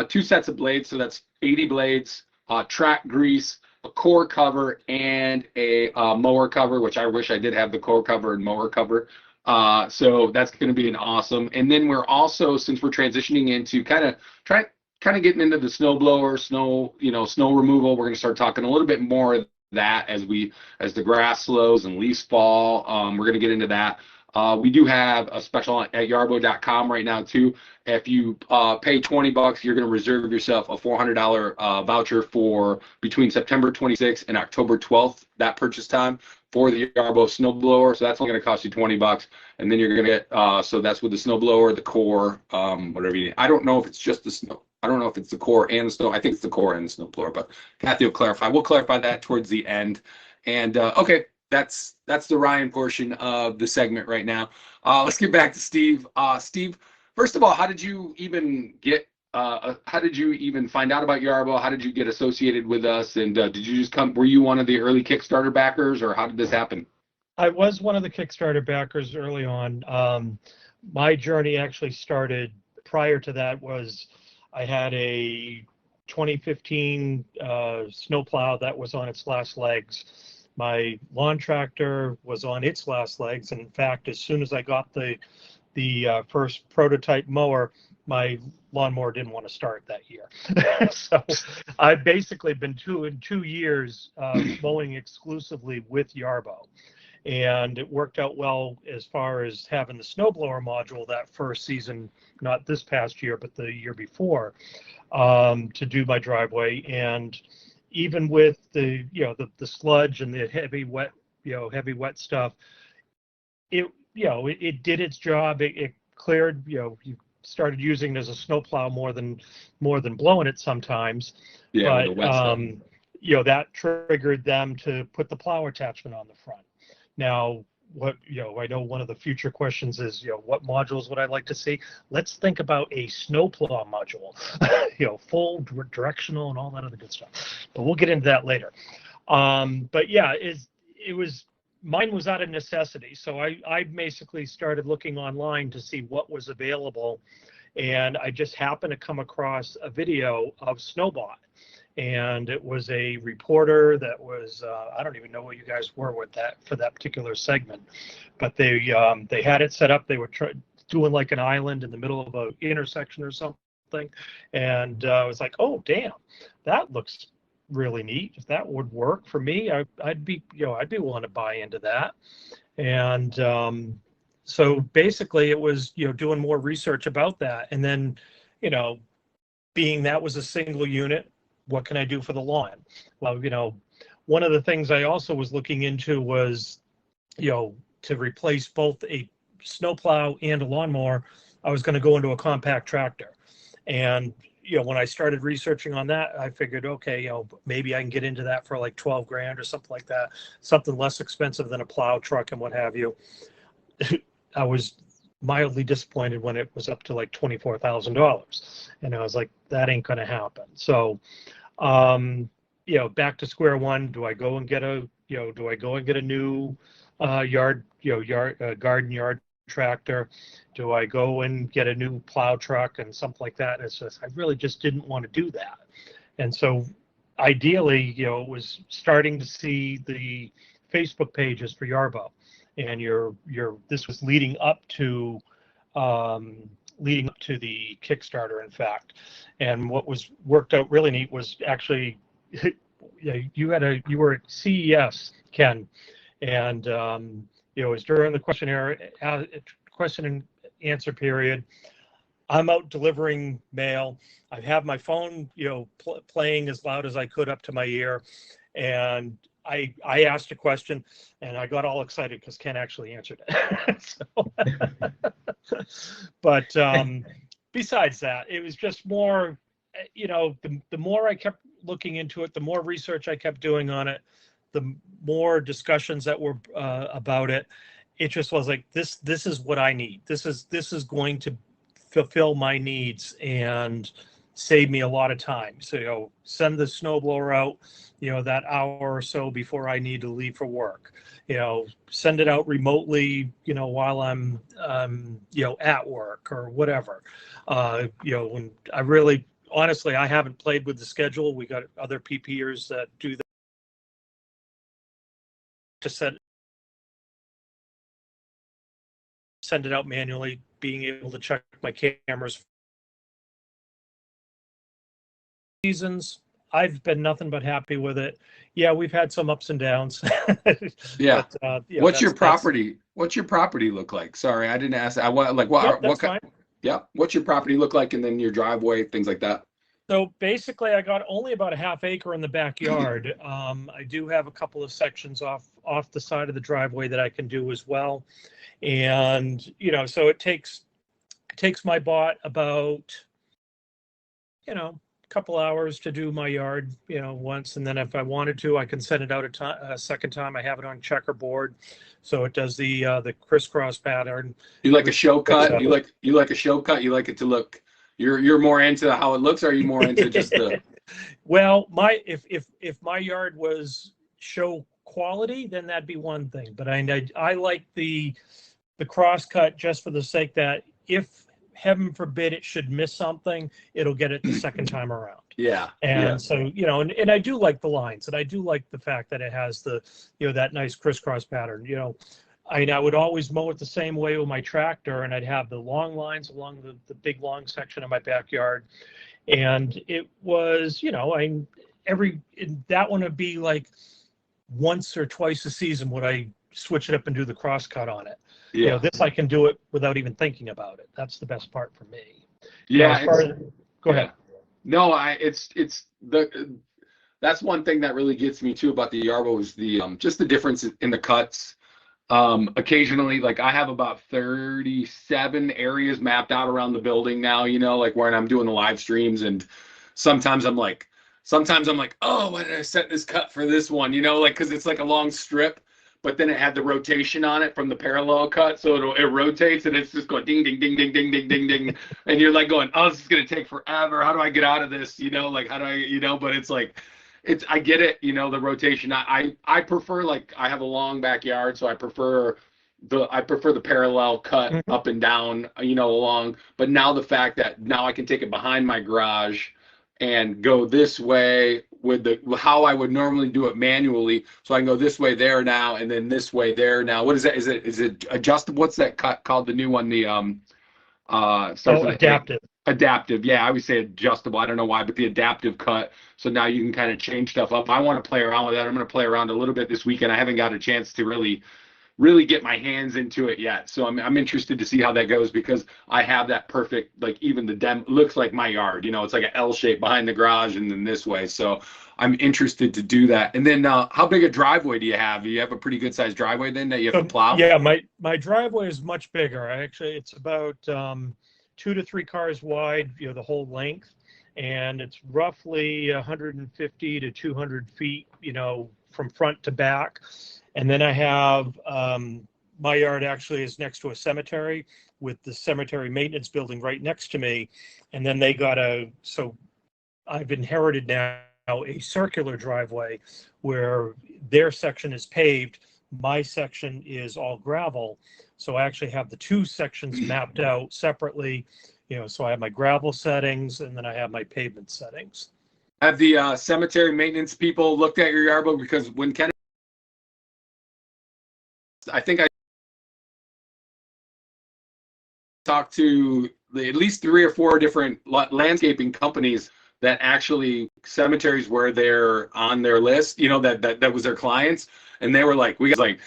2 sets of blades, so that's 80 blades, track grease, a core cover, and a mower cover, which I wish I did have the core cover and mower cover. So that's going to be an awesome. And then we're also, since we're transitioning into kind of getting into the snow blower, snow removal, we're going to start talking a little bit more of that as the grass slows and leaves fall. We're going to get into that. We do have a special at yarbo.com right now too. If you pay $20, you're going to reserve yourself a $400 voucher for between September 26th and October 12th, that purchase time for the Yarbo snowblower. So that's only going to cost you $20, and then you're going to get so that's with the snowblower, the core, whatever you need. I don't know if it's just the snow. I don't know if it's the core and the snow. I think it's the core and the snowblower, but Kathy will clarify. We'll clarify that towards the end. And okay. That's the Ryan portion of the segment right now. Let's get back to Steve. Steve, first of all, how did you even find out about Yarbo? How did you get associated with us? And did you just were you one of the early Kickstarter backers, or how did this happen? I was one of the Kickstarter backers early on. My journey actually started prior to that. I had a 2015 snowplow that was on its last legs. My lawn tractor was on its last legs. And in fact, as soon as I got the first prototype mower, my lawnmower didn't want to start that year. So I've basically been 2 years mowing exclusively with Yarbo. And it worked out well as far as having the snowblower module that first season, not this past year, but the year before, to do my driveway. And even with the sludge and the heavy wet stuff, it did its job. It cleared. You started using it as a snowplow more than blowing it sometimes. Yeah, but that triggered them to put the plow attachment on the front. Now, I know one of the future questions is, what modules would I like to see? Let's think about a snowplow module, full directional and all that other good stuff. But we'll get into that later. But yeah, mine was out of necessity. So I basically started looking online to see what was available. And I just happened to come across a video of Snowbot. And it was a reporter that was, I don't even know what you guys were with that for that particular segment, but they had it set up. They were doing like an island in the middle of an intersection or something. And I was like, oh, damn, that looks really neat. If that would work for me, I'd be willing to buy into that. And so basically it was, doing more research about that. And then, being that was a single unit, what can I do for the lawn? Well, one of the things I also was looking into was, to replace both a snowplow and a lawnmower, I was going to go into a compact tractor. And, when I started researching on that, I figured, okay, maybe I can get into that for like 12 grand or something like that, something less expensive than a plow truck and what have you. I was mildly disappointed when it was up to like $24,000. And I was like, that ain't going to happen. So, back to square one. Do I go and get a new garden yard tractor? Do I go and get a new plow truck and something like that? And it's just, I really just didn't want to do that. And so ideally, it was starting to see the Facebook pages for Yarbo. And this was leading up to the Kickstarter, in fact. And what was worked out really neat was actually you were at CES, Ken, and it was during the question and answer period. I'm out delivering mail. I have my phone, playing as loud as I could up to my ear, and I asked a question, and I got all excited because Ken actually answered it. But besides that, it was just more, the more I kept looking into it, the more research I kept doing on it, the more discussions that were about it. It just was like, this is what I need. This is going to fulfill my needs and save me a lot of time. So, send the snowblower out, that hour or so before I need to leave for work. Send it out remotely, while I'm, at work or whatever. When I really, honestly, I haven't played with the schedule. We got other PPers that do that to send it out manually, being able to check my cameras. Seasons, I've been nothing but happy with it. Yeah, we've had some ups and downs. Yeah. But, What's your property look like? Sorry, I didn't ask. What kind? Yeah. What's your property look like, and then your driveway, things like that. So basically, I got only about a half acre in the backyard. I do have a couple of sections off the side of the driveway that I can do as well. And, so it takes my bot about, a couple hours to do my yard, once. And then if I wanted to, I can send it out a second time. I have it on checkerboard. So it does the crisscross pattern. You like a show cut? You like a show cut? You like it to look, you're more into how it looks, or are you more into just the? Well, if my yard was show quality, then that'd be one thing. But I like the cross cut just for the sake that if heaven forbid it should miss something, it'll get it the second time around. Yeah. And so, and I do like the lines, and I do like the fact that it has the, that nice crisscross pattern. I would always mow it the same way with my tractor, and I'd have the long lines along the big long section of my backyard. And it was, that one would be like once or twice a season would I switch it up and do the cross cut on it. Yeah. This I can do it without even thinking about it. That's the best part for me. Yeah. Go ahead. No, that's one thing that really gets me too about the Yarbo is the just the difference in the cuts. Occasionally, like I have about 37 areas mapped out around the building now, like where I'm doing the live streams, and sometimes I'm like, oh, why did I set this cut for this one? Like, because it's like a long strip, but then it had the rotation on it from the parallel cut, so it rotates, and it's just going ding, ding, ding, ding, ding, ding, ding, ding, and you're like going, oh, this is gonna take forever. How do I get out of this? Like, how do I, but it's like, I get it, the rotation. I prefer, like, I have a long backyard, so I prefer the parallel cut up and down, along. But now the fact that now I can take it behind my garage and go this way with how I would normally do it manually. So I can go this way there now, and then this way there now. What is that? Is it adjustable? What's that cut called? The new one, the adaptive. Adaptive. Yeah, I would say adjustable. I don't know why, but the adaptive cut. So now you can kind of change stuff up. I want to play around with that. I'm going to play around a little bit this weekend. I haven't got a chance to really get my hands into it yet. So I'm interested to see how that goes, because I have that perfect, like, even the looks like my yard, it's like an L shape behind the garage and then this way. So I'm interested to do that. And then how big a driveway do you have? Do you have a pretty good sized driveway then that you have to plow? Yeah, my driveway is much bigger. It's about 2 to 3 cars wide, the whole length. And it's roughly 150 to 200 feet, from front to back. And then I have, my yard actually is next to a cemetery, with the cemetery maintenance building right next to me. And then they got so I've inherited now a circular driveway where their section is paved. My section is all gravel. So I actually have the two sections mapped out separately, so I have my gravel settings and then I have my pavement settings. Have the cemetery maintenance people looked at your Yarbo? Because when Ken, I think I talked to at least 3 or 4 different landscaping companies that actually cemeteries where they're on their list, you know, that was their clients, and they were like, we got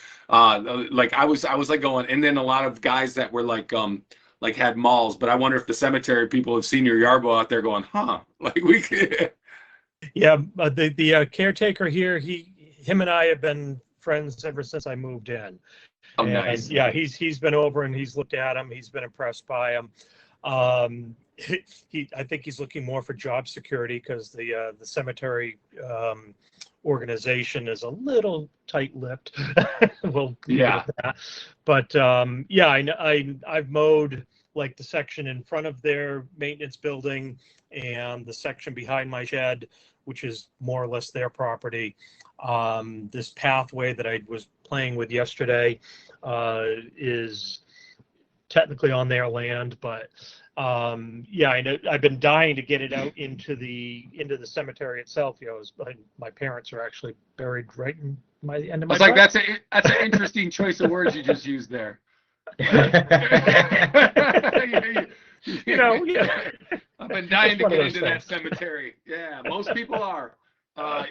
like I was like going, and then a lot of guys that were like had malls, but I wonder if the cemetery people have seen your Yarbo out there going, huh, like we could. Yeah, the caretaker here, him and I have been friends ever since I moved in. Oh, and, nice. Yeah, he's been over and he's looked at him. He's been impressed by him. I think he's looking more for job security because the cemetery organization is a little tight-lipped. Well, yeah. But yeah, I've mowed like the section in front of their maintenance building and the section behind my shed, which is more or less their property. This pathway that I was playing with yesterday is technically on their land, but yeah, I know I've been dying to get it out into the cemetery itself. You know, my parents are actually buried right in my end of my. It's like that's an interesting choice of words you just used there. You know, yeah. I've been dying to get into that cemetery. Yeah, most people are.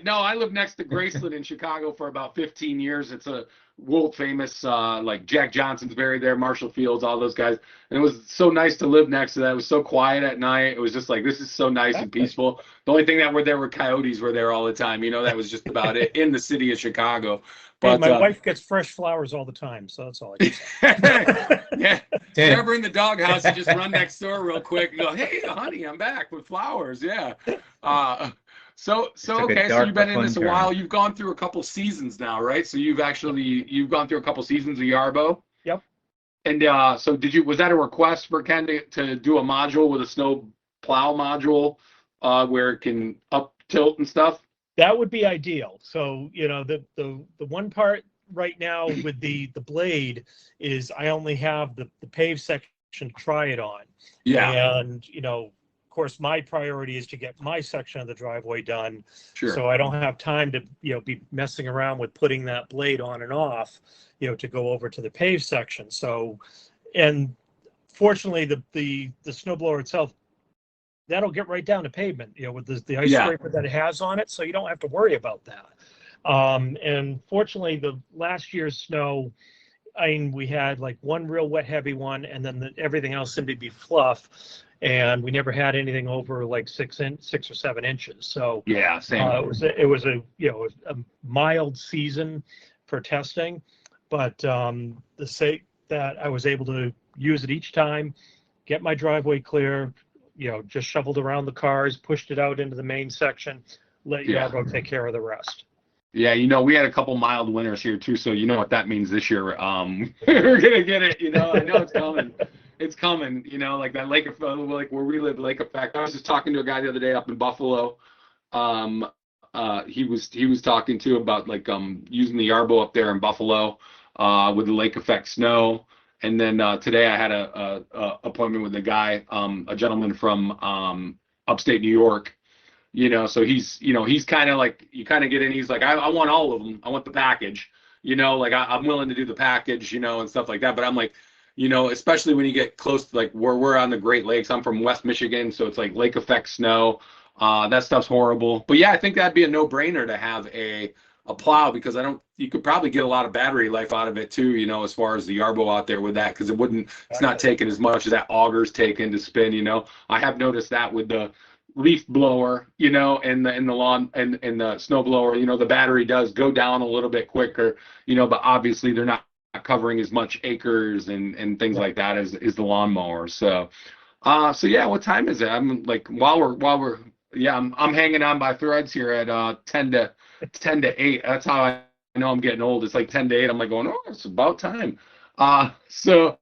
No, I lived next to Graceland in Chicago for about 15 years. It's a world famous, like Jack Johnson's buried there, Marshall Fields, all those guys. And it was so nice to live next to that. It was so quiet at night. It was just like, this is so nice and peaceful. The only thing that were there were coyotes were there all the time. You know, that was just about it in the city of Chicago. But hey, my wife gets fresh flowers all the time, so that's all I can say. Yeah. Never in the doghouse, you just run next door real quick and go, hey, honey, I'm back with flowers. Yeah. So okay, so you've been in this a while. You've gone through a couple seasons now, right? So you've gone through a couple seasons of Yarbo. Yep. And so was that a request for Ken to do a module with a snow plow module where it can up tilt and stuff? That would be ideal. So, you know, the one part right now with the blade is I only have the paved section to try it on. Yeah. And, you know, of course, my priority is to get my section of the driveway done. Sure. So I don't have time to, you know, be messing around with putting that blade on and off, you know, to go over to the paved section. So, and fortunately, the snowblower itself, that'll get right down to pavement, you know, with the ice scraper that it has on it. So you don't have to worry about that. And fortunately, the last year's snow, I mean, we had like one real wet, heavy one, and then everything else seemed to be fluff. And we never had anything over like 6 or 7 inches. So yeah, same. It was a you know a mild season for testing, but the sake that I was able to use it each time, get my driveway clear, you know, just shoveled around the cars, pushed it out into the main section, let Yarbo take care of the rest. Yeah, you know, we had a couple mild winters here too, so you know what that means this year. We're gonna get it, you know. I know it's coming. It's coming, you know, like that lake, like where we live, lake effect. I was just talking to a guy the other day up in Buffalo. He was talking to about like using the Yarbo up there in Buffalo with the lake effect snow. And then today I had a appointment with a guy, a gentleman from upstate New York. You know, so he's kind of like, you kind of get in. He's like, I want all of them. I want the package. You know, like I'm willing to do the package, you know, and stuff like that. But I'm like, you know, especially when you get close to like where we're on the Great Lakes. I'm from West Michigan, so it's like lake effect snow. That stuff's horrible. But yeah, I think that'd be a no-brainer to have a plow, because you could probably get a lot of battery life out of it too, you know, as far as the Yarbo out there with that, because it's not taking as much as that auger's taking to spin, you know. I have noticed that with the leaf blower, you know, and the lawn and the snow blower, you know, the battery does go down a little bit quicker, you know, but obviously they're not covering as much acres and things like that as the lawnmower. So yeah, what time is it? I'm like, while we're I'm hanging on by threads here at 10 to 8. That's how I know I'm getting old. It's like 10 to 8. I'm like going, oh, it's about time. So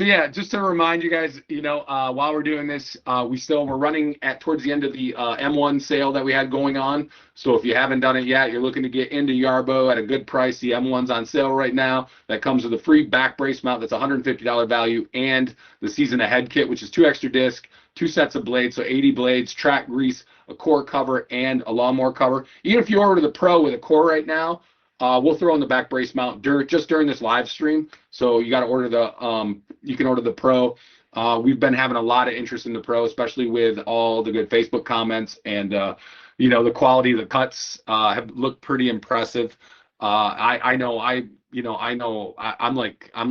yeah, just to remind you guys, you know, while we're doing this, we're running towards the end of the M1 sale that we had going on. So if you haven't done it yet, you're looking to get into Yarbo at a good price. The M1's on sale right now. That comes with a free back brace mount that's $150 value, and the season ahead kit, which is 2 extra discs, 2 sets of blades, so 80 blades, track grease, a core cover, and a lawnmower cover. Even if you order the Pro with a core right now, we'll throw in the back brace mount just during this live stream. So you got to order you can order the Pro We've been having a lot of interest in the Pro, especially with all the good Facebook comments, and the quality of the cuts have looked pretty impressive. I'm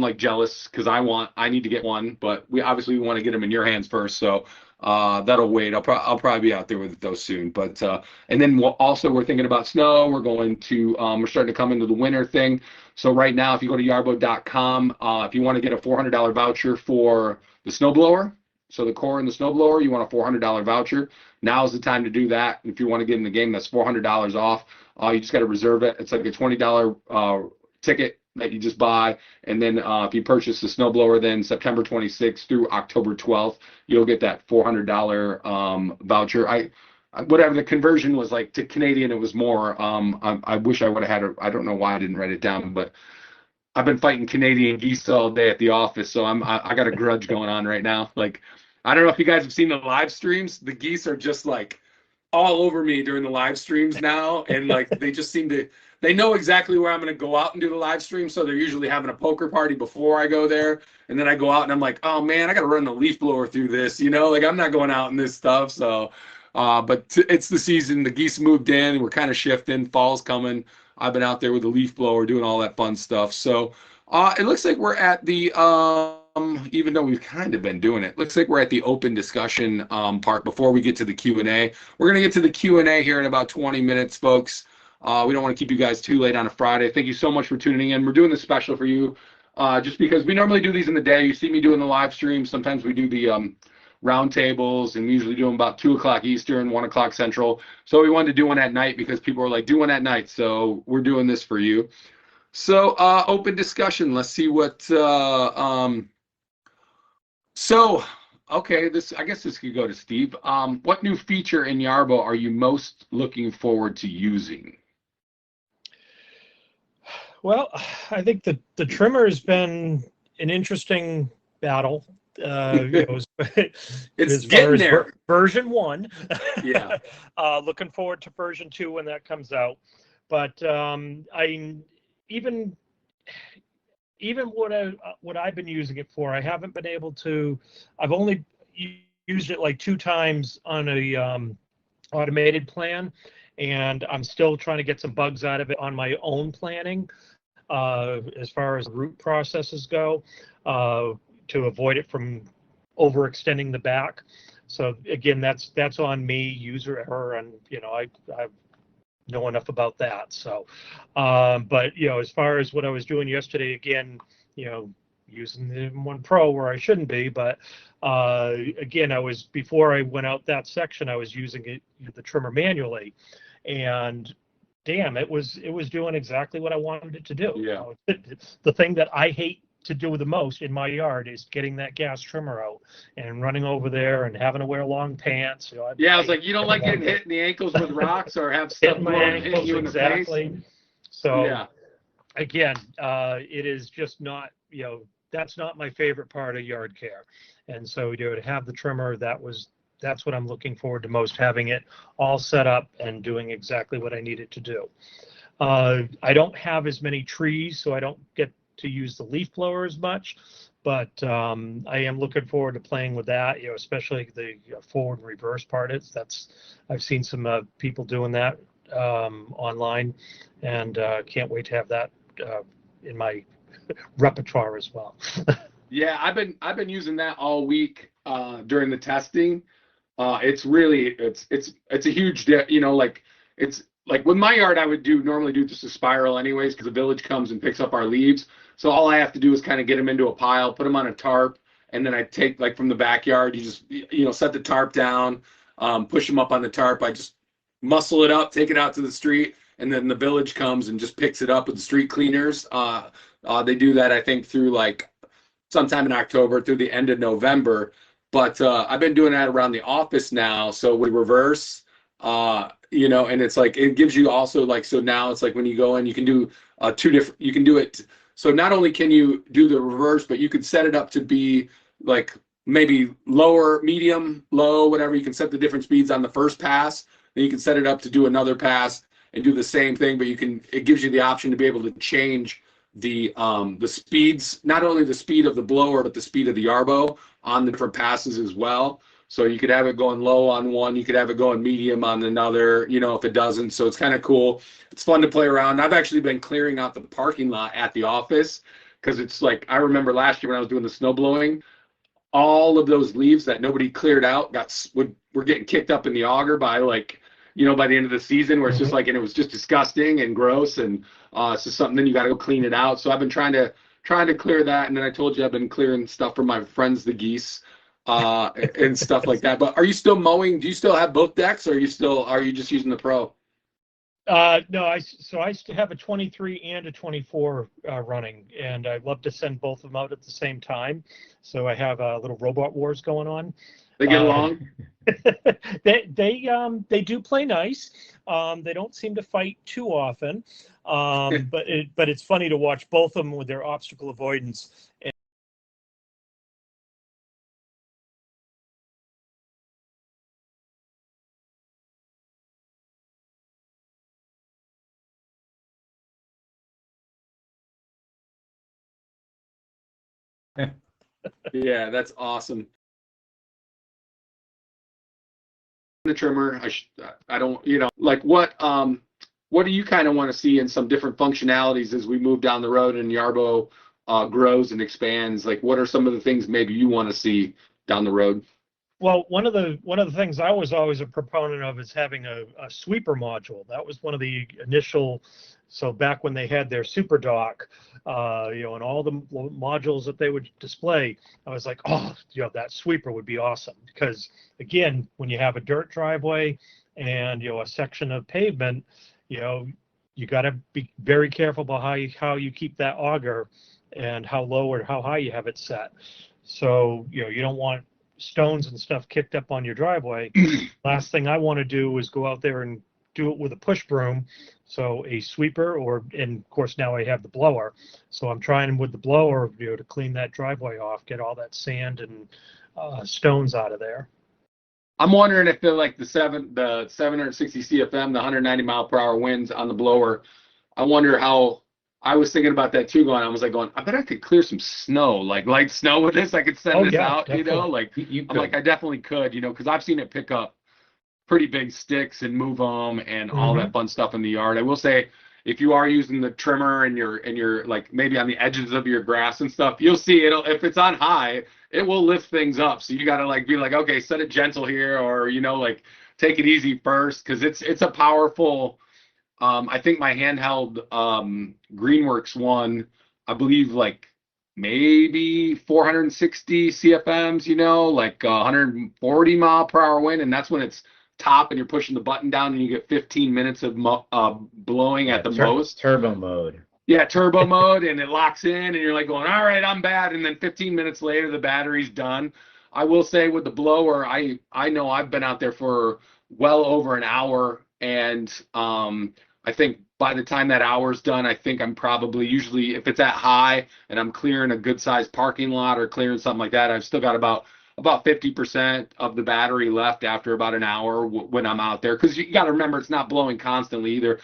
like jealous because I need to get one, but we want to get them in your hands first, so that'll wait. I'll probably be out there with those soon. But and then we're thinking about snow. We're starting to come into the winter thing. So right now, if you go to yarbo.com, if you want to get a $400 voucher for the snowblower, so the core and the snowblower, you want a $400 voucher. Now's the time to do that. If you want to get in the game, that's $400 off. You just got to reserve it. It's like a $20 ticket that you just buy, and then if you purchase the snowblower, then September 26th through October 12th, you'll get that $400 voucher. Whatever the conversion was like to Canadian, it was more. I wish I would have had it. I don't know why I didn't write it down, but I've been fighting Canadian geese all day at the office, so I got a grudge going on right now. Like, I don't know if you guys have seen the live streams. The geese are just like all over me during the live streams now, and like they know exactly where I'm going to go out and do the live stream, so they're usually having a poker party before I go there, and then I go out and I'm like, oh man, I got to run the leaf blower through this, like I'm not going out in this stuff. So but it's the season. The geese moved in, we're kind of shifting, fall's coming. I've been out there with the leaf blower doing all that fun stuff. So it looks like we're at the even though we've kind of been doing it, looks like we're at the open discussion part before we get to the Q&A. We're going to get to the Q&A here in about 20 minutes, folks. We don't want to keep you guys too late on a Friday. Thank you so much for tuning in. We're doing this special for you just because we normally do these in the day. You see me doing the live stream. Sometimes we do the roundtables, and we usually do them about 2 o'clock Eastern, 1 o'clock Central. So we wanted to do one at night because people are like, do one at night. So we're doing this for you. So open discussion. Let's see what okay, I guess this could go to Steve. What new feature in Yarbo are you most looking forward to using? Well, I think the trimmer has been an interesting battle. It's getting there. Version 1. Yeah. Looking forward to version 2 when that comes out. But even what I've been using it for, I haven't been able to. I've only used it like 2 times on a automated plan, and I'm still trying to get some bugs out of it on my own planning as far as root processes go, to avoid it from overextending the back. So again, that's on me, user error, and I know enough about that. So but as far as what I was doing yesterday, again, using the M1 Pro where I shouldn't be, but again, before I went out that section, I was using the trimmer manually, and damn, it was doing exactly what I wanted it to do. Yeah. The thing that I hate to do the most in my yard is getting that gas trimmer out and running over there and having to wear long pants. I was like, you don't like getting hit in the ankles with rocks or have stuff hitting you in the face? So yeah. Again, it is just not, that's not my favorite part of yard care. And so to have the trimmer, that's what I'm looking forward to most, having it all set up and doing exactly what I need it to do. I don't have as many trees, so I don't get to use the leaf blower as much, but I am looking forward to playing with that, especially the forward and reverse part. I've seen some people doing that online, and can't wait to have that in my repertoire as well. Yeah, I've been using that all week during the testing. It's really it's a huge it's like with my yard, I would normally do just a spiral anyways, because the village comes and picks up our leaves. So all I have to do is kind of get them into a pile, put them on a tarp, and then I take, like, from the backyard, you just set the tarp down, push them up on the tarp. I just muscle it up, take it out to the street, and then the village comes and just picks it up with the street cleaners. They do that, I think, through like sometime in October through the end of November. But I've been doing that around the office now. So with reverse, and it's like, it gives you also, like, so now it's like when you go in, you can do you can do it. So not only can you do the reverse, but you could set it up to be like maybe lower, medium, low, whatever. You can set the different speeds on the first pass. Then you can set it up to do another pass and do the same thing, but it gives you the option to be able to change the speeds, not only the speed of the blower, but the speed of the Yarbo on the different passes as well. So you could have it going low on one, you could have it going medium on another, you know, if it doesn't. So it's kind of cool. It's fun to play around. I've actually been clearing out the parking lot at the office because it's like, I remember last year when I was doing the snow blowing, all of those leaves that nobody cleared out were getting kicked up in the auger by like, you know, by the end of the season, where it's just like, and it was just disgusting and gross, and it's just something. Then you got to go clean it out. So I've been trying to clear that, and then I told you I've been clearing stuff for my friends, the geese, and stuff like that. But are you still mowing? Do you still have both decks, or are you just using the Pro? No, I still have a 23 and a 24 running, and I'd love to send both of them out at the same time. So I have a little robot wars going on. They get along. They do play nice. They don't seem to fight too often, but it's funny to watch both of them with their obstacle avoidance. Yeah, that's awesome. The trimmer, I don't, you know, like what do you kind of want to see in some different functionalities as we move down the road and Yarbo grows and expands? Like, what are some of the things maybe you want to see down the road? Well, one of the things I was always a proponent of is having a sweeper module. That was one of the initial. So back when they had their super dock, you know, and all the modules that they would display, I was like, oh, you know, that sweeper would be awesome. Because again, when you have a dirt driveway and, you know, a section of pavement, you know, you got to be very careful about how you keep that auger and how low or how high you have it set. So, you know, you don't want stones and stuff kicked up on your driveway. Last thing I want to do is go out there and do it with a push broom. So a sweeper, and of course now I have the blower. So I'm trying with the blower, you know, to clean that driveway off, get all that sand and stones out of there. I'm wondering if the 760 CFM, the 190 mile per hour winds on the blower. I wonder how. I was thinking about that too. I bet I could clear some snow, like light snow with this. I could send this out, definitely. You know, like I'm like I definitely could, you know, because I've seen it pick up pretty big sticks and move them and all that fun stuff in the yard. I will say, if you are using the trimmer and you're like maybe on the edges of your grass and stuff, you'll see if it's on high, it will lift things up. So you got to like be like, okay, set it gentle here, or, you know, like take it easy first, because it's a powerful. I think my handheld Greenworks one, I believe like maybe 460 CFMs, you know, like 140 mile per hour wind, and that's when it's top and you're pushing the button down and you get 15 minutes of blowing at the most. Turbo mode. Yeah, turbo mode, and it locks in and you're like going, all right, I'm bad, and then 15 minutes later the battery's done. I will say with the blower, I know I've been out there for well over an hour, and I think by the time that hour's done, I think I'm probably, usually if it's at high and I'm clearing a good sized parking lot or clearing something like that, I've still got about 50% of the battery left after about an hour when I'm out there. Because you got to remember, it's not blowing constantly either.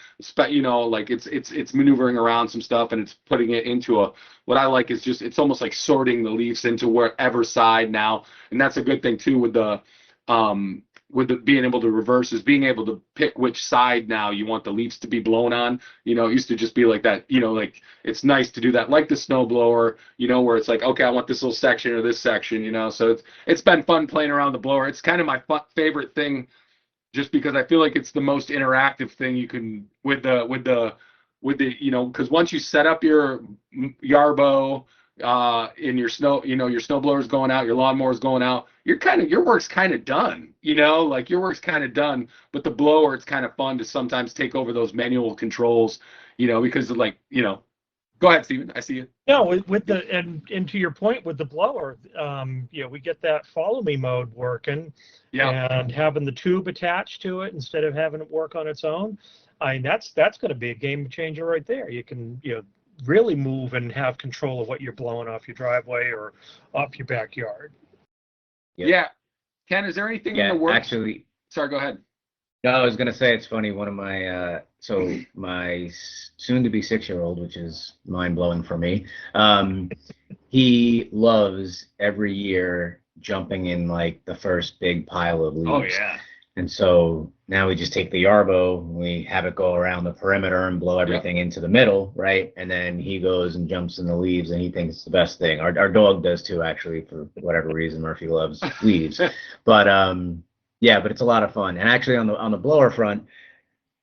You know, like it's maneuvering around some stuff and it's putting it into what I like is just, it's almost like sorting the leaves into wherever side now. And that's a good thing too with the being able to reverse, is being able to pick which side now you want the leaves to be blown on. You know, it used to just be like that, you know, like it's nice to do that, like the snow blower, you know, where it's like, okay, I want this little section or this section, you know. So it's been fun playing around the blower. It's kind of my favorite thing, just because I feel like it's the most interactive thing you can with the you know, because once you set up your Yarbo in your snow, you know, your snow blower's going out, your lawnmower's going out, your work's kind of done, you know, like your work's kind of done. But the blower, it's kind of fun to sometimes take over those manual controls, you know, because of, like, you know, go ahead, Steven, I see you. No, with the and to your point with the blower, you know, we get that follow me mode working, and having the tube attached to it instead of having it work on its own. I mean, that's going to be a game changer right there. You can, you know, really move and have control of what you're blowing off your driveway or off your backyard. Yep. Yeah. Ken, is there anything in the works? Actually, sorry, go ahead. No, I was going to say, it's funny. One of my, so my soon-to-be 6-year-old, which is mind-blowing for me, he loves every year jumping in like the first big pile of leaves. Oh yeah. And so now we just take the Yarbo, we have it go around the perimeter and blow everything into the middle, right? And then he goes and jumps in the leaves, and he thinks it's the best thing. Our dog does too, actually, for whatever reason. Murphy loves leaves. But yeah, but it's a lot of fun. And actually on the blower front,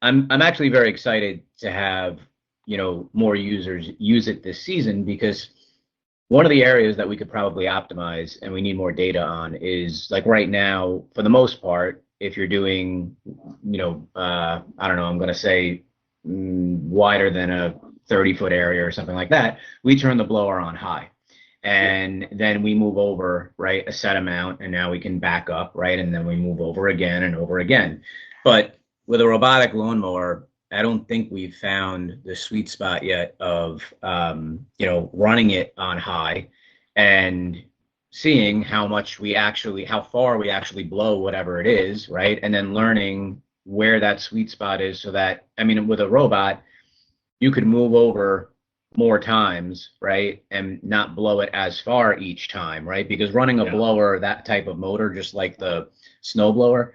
I'm actually very excited to have, you know, more users use it this season, because one of the areas that we could probably optimize and we need more data on is, like, right now, for the most part, if you're doing, you know, I don't know, I'm going to say wider than a 30-foot area or something like that, we turn the blower on high. And then we move over, right, a set amount, and now we can back up, right, and then we move over again and over again. But with a robotic lawnmower, I don't think we've found the sweet spot yet of, you know, running it on high and seeing how far we actually blow whatever it is, right? And then learning where that sweet spot is, so that, I mean, with a robot, you could move over more times, right? And not blow it as far each time, right? Because running a blower, that type of motor, just like the snow blower,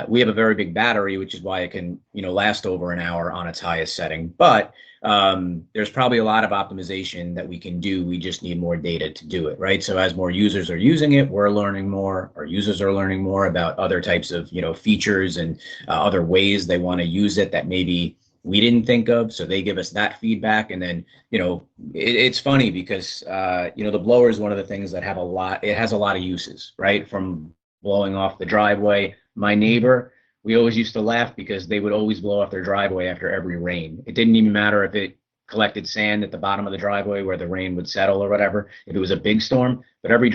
we have a very big battery, which is why it can, you know, last over an hour on its highest setting. But there's probably a lot of optimization that we can do. We just need more data to do it, right? So as more users are using it, we're learning more. Our users are learning more about other types of, you know, features and other ways they want to use it that maybe we didn't think of. So they give us that feedback. And then, you know, it's funny because, you know, the blower is one of the things that it has a lot of uses, right? From blowing off the driveway. My neighbor, we always used to laugh because they would always blow off their driveway after every rain. It didn't even matter if it collected sand at the bottom of the driveway where the rain would settle or whatever, if it was a big storm, but every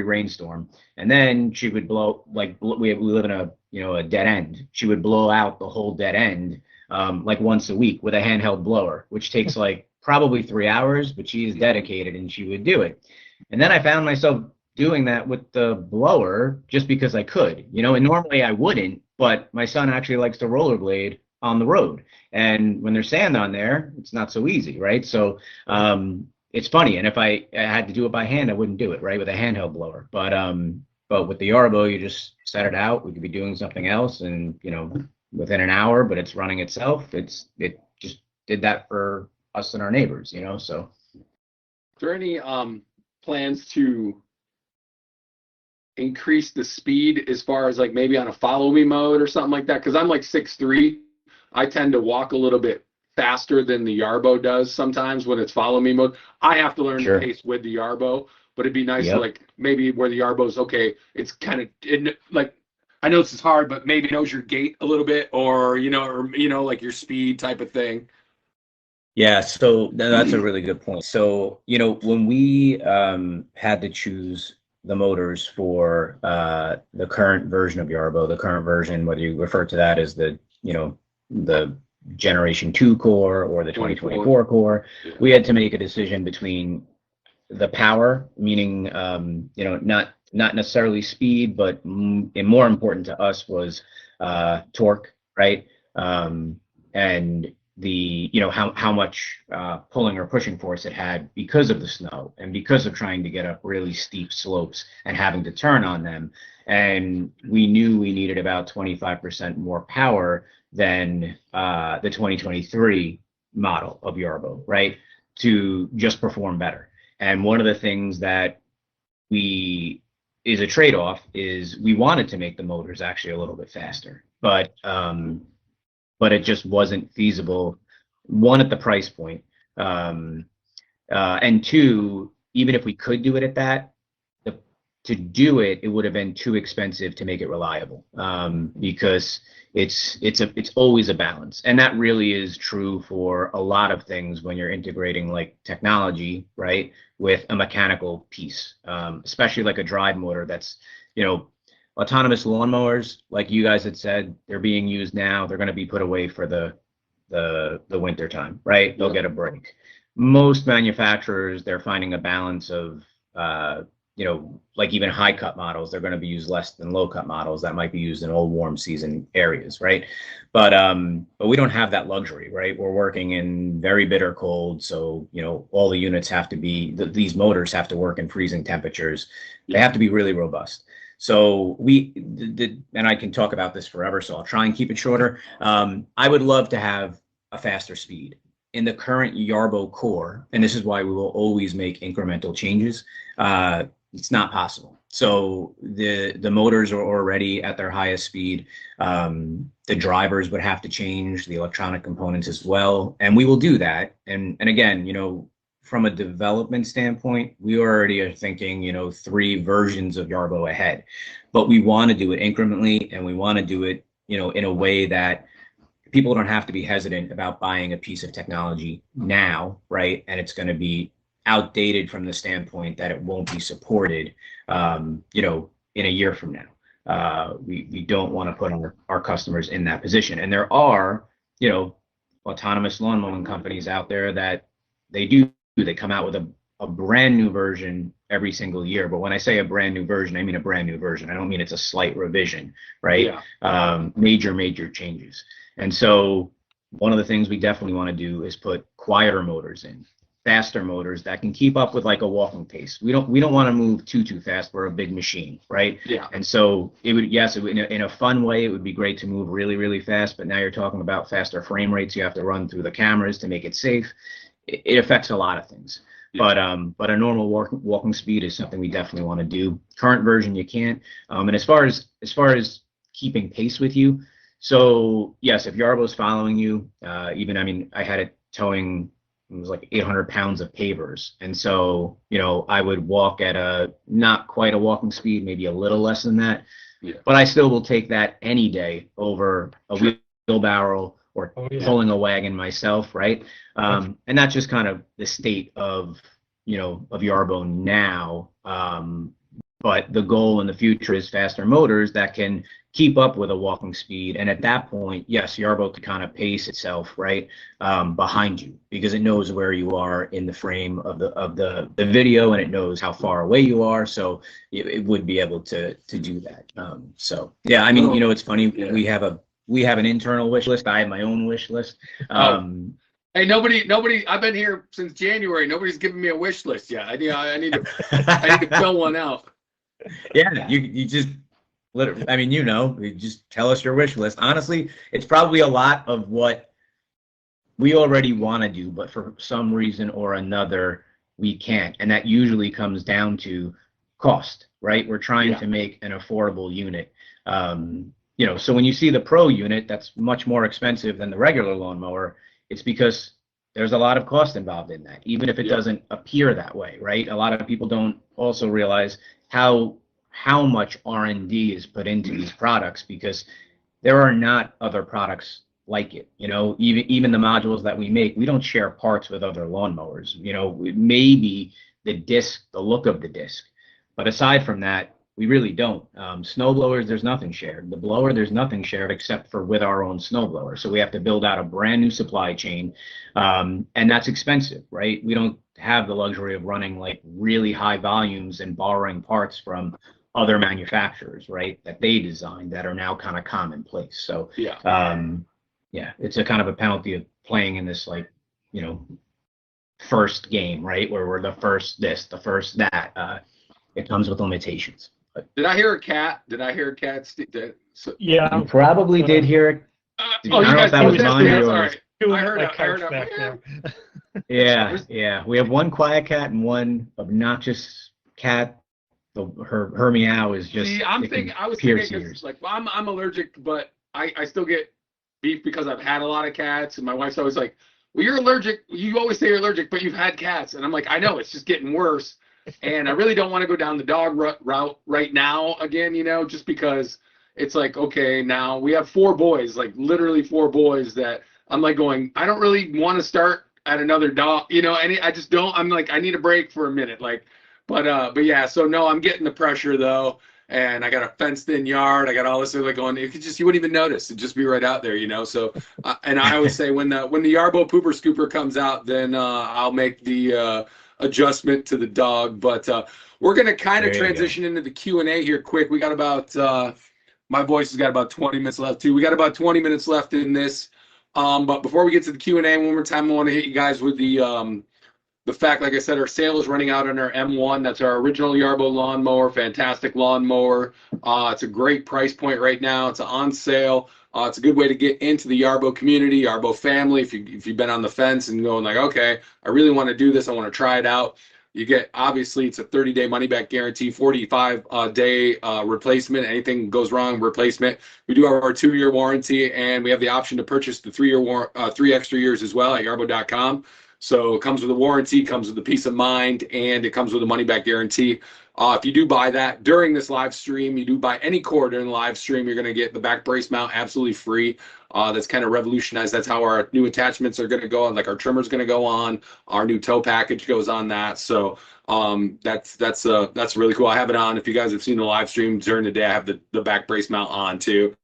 rainstorm. And then she would blow, like, we live in a, you know, a dead end. She would blow out the whole dead end like once a week with a handheld blower, which takes like probably 3 hours, but she is dedicated and she would do it. And then I found myself doing that with the blower just because I could, you know, and normally I wouldn't, but my son actually likes to rollerblade on the road. And when there's sand on there, it's not so easy, right? So it's funny. And if I had to do it by hand, I wouldn't do it, right, with a handheld blower. But with the Yarbo, you just set it out. We could be doing something else, and, you know, within an hour, but it's running itself. It just did that for us and our neighbors, you know. So Is there any plans to increase the speed as far as, like, maybe on a follow me mode or something like that? Because I'm like 6'3". I tend to walk a little bit faster than the Yarbo does sometimes when it's follow me mode. I have to learn the pace with the Yarbo, but it'd be nice to, like, maybe where the Yarbo's okay, it's kind of like, I know this is hard, but maybe knows your gait a little bit, or you know, like your speed type of thing. Yeah, so that's a really good point. So, you know, when we had to choose the motors for the current version of Yarbo, the current version, whether you refer to that as the, you know, the Generation 2 core or the 2024 core, we had to make a decision between the power, meaning, you know, not necessarily speed, but more important to us was torque, right? And the, you know, how much pulling or pushing force it had because of the snow and because of trying to get up really steep slopes and having to turn on them. And we knew we needed about 25% more power than the 2023 model of Yarbo, right, to just perform better. And one of the things that is a trade-off is we wanted to make the motors actually a little bit faster, but it just wasn't feasible. One, at the price point, and two, even if we could do it at that, to do it, it would have been too expensive to make it reliable, because it's always a balance, and that really is true for a lot of things when you're integrating, like, technology, right, with a mechanical piece, especially like a drive motor. That's, you know, autonomous lawnmowers, like you guys had said, they're being used now. They're going to be put away for the winter time, right? They'll get a break. Most manufacturers, they're finding a balance of you know, like even high cut models, they're going to be used less than low cut models that might be used in all warm season areas, right? But we don't have that luxury, right? We're working in very bitter cold, so you know all the units have to be these motors have to work in freezing temperatures. They have to be really robust. So and I can talk about this forever, so I'll try and keep it shorter. I would love to have a faster speed in the current Yarbo core, and this is why we will always make incremental changes. It's not possible. So the motors are already at their highest speed. The drivers would have to change, the electronic components as well, and we will do that. And again, you know, from a development standpoint, we already are thinking, you know, 3 versions of Yarbo ahead, but we want to do it incrementally, and we want to do it, you know, in a way that people don't have to be hesitant about buying a piece of technology now, right? And it's going to be outdated from the standpoint that it won't be supported, you know, in a year from now. We don't want to put our customers in that position. And there are, you know, autonomous lawn mowing companies out there that they come out with a brand new version every single year. But when I say a brand new version, I mean a brand new version. I don't mean it's a slight revision, right? Yeah. Major changes. And so one of the things we definitely want to do is put quieter motors in, faster motors that can keep up with like a walking pace. We don't want to move too fast. We're a big machine, right? Yeah. And so it would, in a fun way, it would be great to move really fast. But now you're talking about faster frame rates. You have to run through the cameras to make it safe. It affects a lot of things. Yeah. But a normal walking speed is something we definitely want to do. Current version you can't. And as far as keeping pace with you, so yes, if Yarbo's following you, even I mean I had it towing. It was like 800 pounds of pavers. And so, you know, I would walk at not quite a walking speed, maybe a little less than that. Yeah. But I still will take that any day over a wheelbarrow or pulling a wagon myself, right? And that's just kind of the state of, you know, of Yarbo now. But the goal in the future is faster motors that can keep up with a walking speed. And at that point, yes, Yarbo could kind of pace itself right behind you because it knows where you are in the frame of the video, and it knows how far away you are. So it would be able to do that. So yeah, I mean, you know, it's funny. Yeah. We have an internal wish list. I have my own wish list. Hey, nobody. I've been here since January. Nobody's given me a wish list yet. I need to fill one out. Yeah, you just. I mean, you know, you just tell us your wish list. Honestly, it's probably a lot of what we already want to do, but for some reason or another, we can't. And that usually comes down to cost, right? We're trying to make an affordable unit. You know, so when you see the Pro unit, that's much more expensive than the regular lawnmower. It's because there's a lot of cost involved in that, even if it doesn't appear that way, right? A lot of people don't also realize how much R&D is put into these products because there are not other products like it. You know, even the modules that we make, we don't share parts with other lawnmowers. You know, maybe the disc, the look of the disc, but aside from that, we really don't. Snow blowers, there's nothing shared. The blower, there's nothing shared except for with our own snow blower. So we have to build out a brand new supply chain, and that's expensive, right? We don't have the luxury of running like really high volumes and borrowing parts from other manufacturers, right, that they designed that are now kind of commonplace. So it's a kind of a penalty of playing in this, like, you know, first game, right, where we're the first this, the first that. It comes with limitations. But did I hear a cat? Yeah, you probably did hear it. You guys, that was mine or yours. I heard back there. Yeah. We have one quiet cat and one obnoxious cat. Her meow is just. See, I was thinking, like, I'm allergic, but I still get beef because I've had a lot of cats, and my wife's always like, "Well, you're allergic. You always say you're allergic, but you've had cats," and I'm like, "I know, it's just getting worse." And I really don't want to go down the dog route right now again, you know, just because it's like, okay, now we have 4 boys, like literally 4 boys that I'm like going, I don't really want to start at another dog, you know, and I just don't. I'm like, I need a break for a minute, like, but yeah, so no, I'm getting the pressure though, and I got a fenced-in yard, I got all this like going, you wouldn't even notice, it'd just be right out there, you know. So, and I always say when the Yarbo pooper scooper comes out, then I'll make the adjustment to the dog. But we're going to kind of There you go. transition into the Q&A here quick. We got about, my voice has got about 20 minutes left too. We got about 20 minutes left in this. But before we get to the Q&A, one more time, I want to hit you guys with the fact, like I said, our sale is running out on our M1. That's our original Yarbo lawnmower, fantastic lawnmower. It's a great price point right now. It's on sale. It's a good way to get into the Yarbo community, Yarbo family. If you've been on the fence and going like, okay, I really want to do this, I want to try it out. You get, obviously, it's a 30-day money-back guarantee, 45-day replacement. Anything goes wrong, replacement. We do have our 2-year warranty, and we have the option to purchase the 3 extra years as well at yarbo.com. So it comes with a warranty, comes with the peace of mind, and it comes with a money-back guarantee. If you do buy that during this live stream, you do buy any cord during the live stream, you're going to get the back brace mount absolutely free. That's kind of revolutionized. That's how our new attachments are going to go on. Like our trimmer's going to go on. Our new tow package goes on that. So that's really cool. I have it on. If you guys have seen the live stream during the day, I have the back brace mount on too.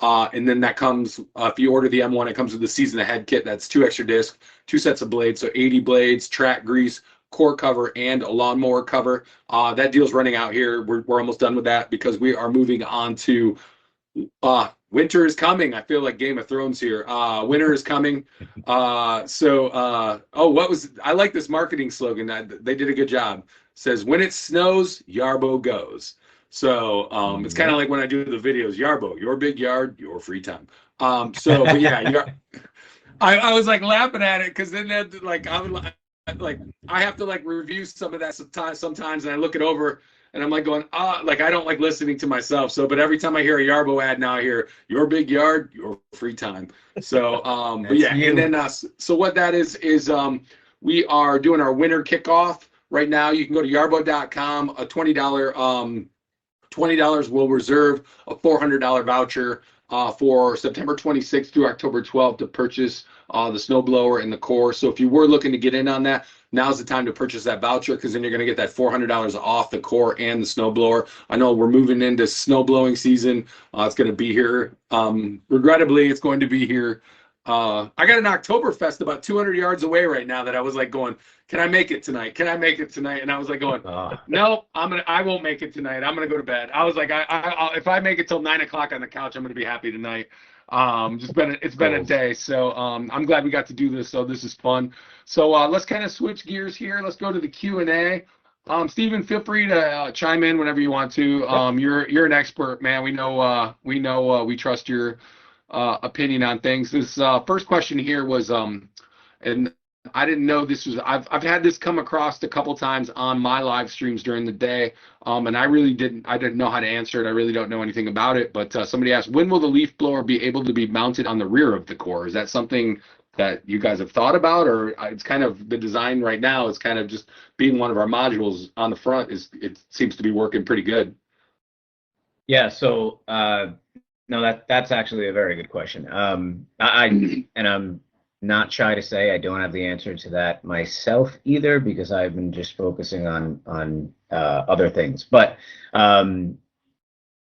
And then that comes, if you order the M1, it comes with the season ahead kit. That's 2 extra discs, 2 sets of blades, so 80 blades, track grease, core cover, and a lawnmower cover. That deal's running out here. We're almost done with that because we are moving on to winter is coming. I feel like Game of Thrones here. Winter is coming. I like this marketing slogan. They did a good job. It says, when it snows, Yarbo goes. So it's kind of like when I do the videos, Yarbo, your big yard, your free time. But yeah, I was like laughing at it because then like I have to like review some of that sometimes, and I look it over and I'm like going, like I don't like listening to myself. So, but every time I hear a Yarbo ad now, I hear your big yard, your free time. So, but yeah, and then so what that is we are doing our winter kickoff right now. You can go to yarbo.com, a $20 will reserve a $400 voucher for September 26th through October 12th to purchase the snowblower and the core. So if you were looking to get in on that, now's the time to purchase that voucher because then you're going to get that $400 off the core and the snowblower. I know we're moving into snow blowing season. It's going to be here. Regrettably, it's going to be here. I got an Oktoberfest about 200 yards away right now that I was like going, can I make it tonight? Can I make it tonight? And I was like going, no, I won't make it tonight. I'm gonna go to bed. I was like, if I make it till 9 o'clock on the couch, I'm gonna be happy tonight. It's been a day, so I'm glad we got to do this. So this is fun. So let's kind of switch gears here. Let's go to the Q&A. Stephen, feel free to chime in whenever you want to. You're an expert, man. We we trust your opinion on things. This first question here was, and I didn't know this was, I've had this come across a couple times on my live streams during the day, and I didn't know how to answer it. I really don't know anything about it, but somebody asked, when will the leaf blower be able to be mounted on the rear of the core? Is that something that you guys have thought about, or it's kind of the design right now is kind of just being one of our modules on the front it seems to be working pretty good. Yeah, so no, that's actually a very good question. And I'm not shy to say I don't have the answer to that myself either because I've been just focusing on other things. But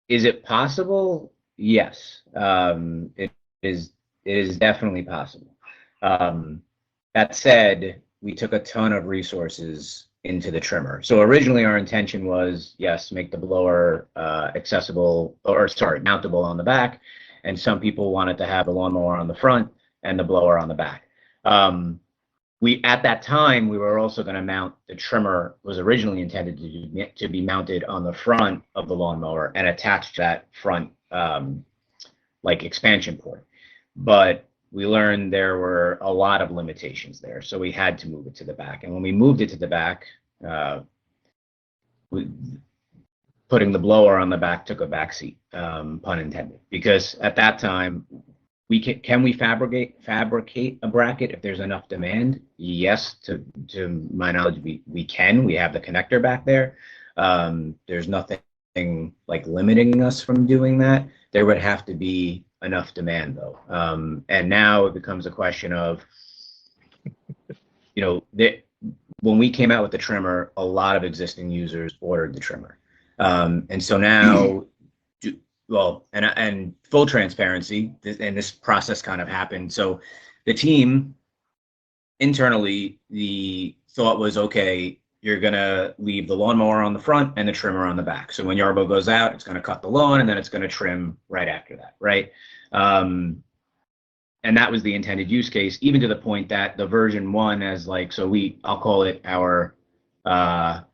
is it possible? Yes, it is definitely possible. That said, we took a ton of resources into the trimmer. So originally our intention was, yes, make the blower mountable on the back, and some people wanted to have the lawnmower on the front and the blower on the back. At that time, we were also going to mount the trimmer, was originally intended to be mounted on the front of the lawnmower and attached to that front like expansion port. But we learned there were a lot of limitations there, so we had to move it to the back. And when we moved it to the back, putting the blower on the back took a backseat, pun intended, because at that time, can we fabricate a bracket if there's enough demand? Yes, to my knowledge, we can. We have the connector back there. There's nothing like limiting us from doing that. There would have to be enough demand though, and now it becomes a question of, when we came out with the trimmer, a lot of existing users ordered the trimmer, and so now, and full transparency, and this process kind of happened. So the team internally, the thought was, okay, you're going to leave the lawnmower on the front and the trimmer on the back. So when Yarbo goes out, it's going to cut the lawn and then it's going to trim right after that, right? And that was the intended use case, even to the point that the version 1 as like, so I'll call it our, our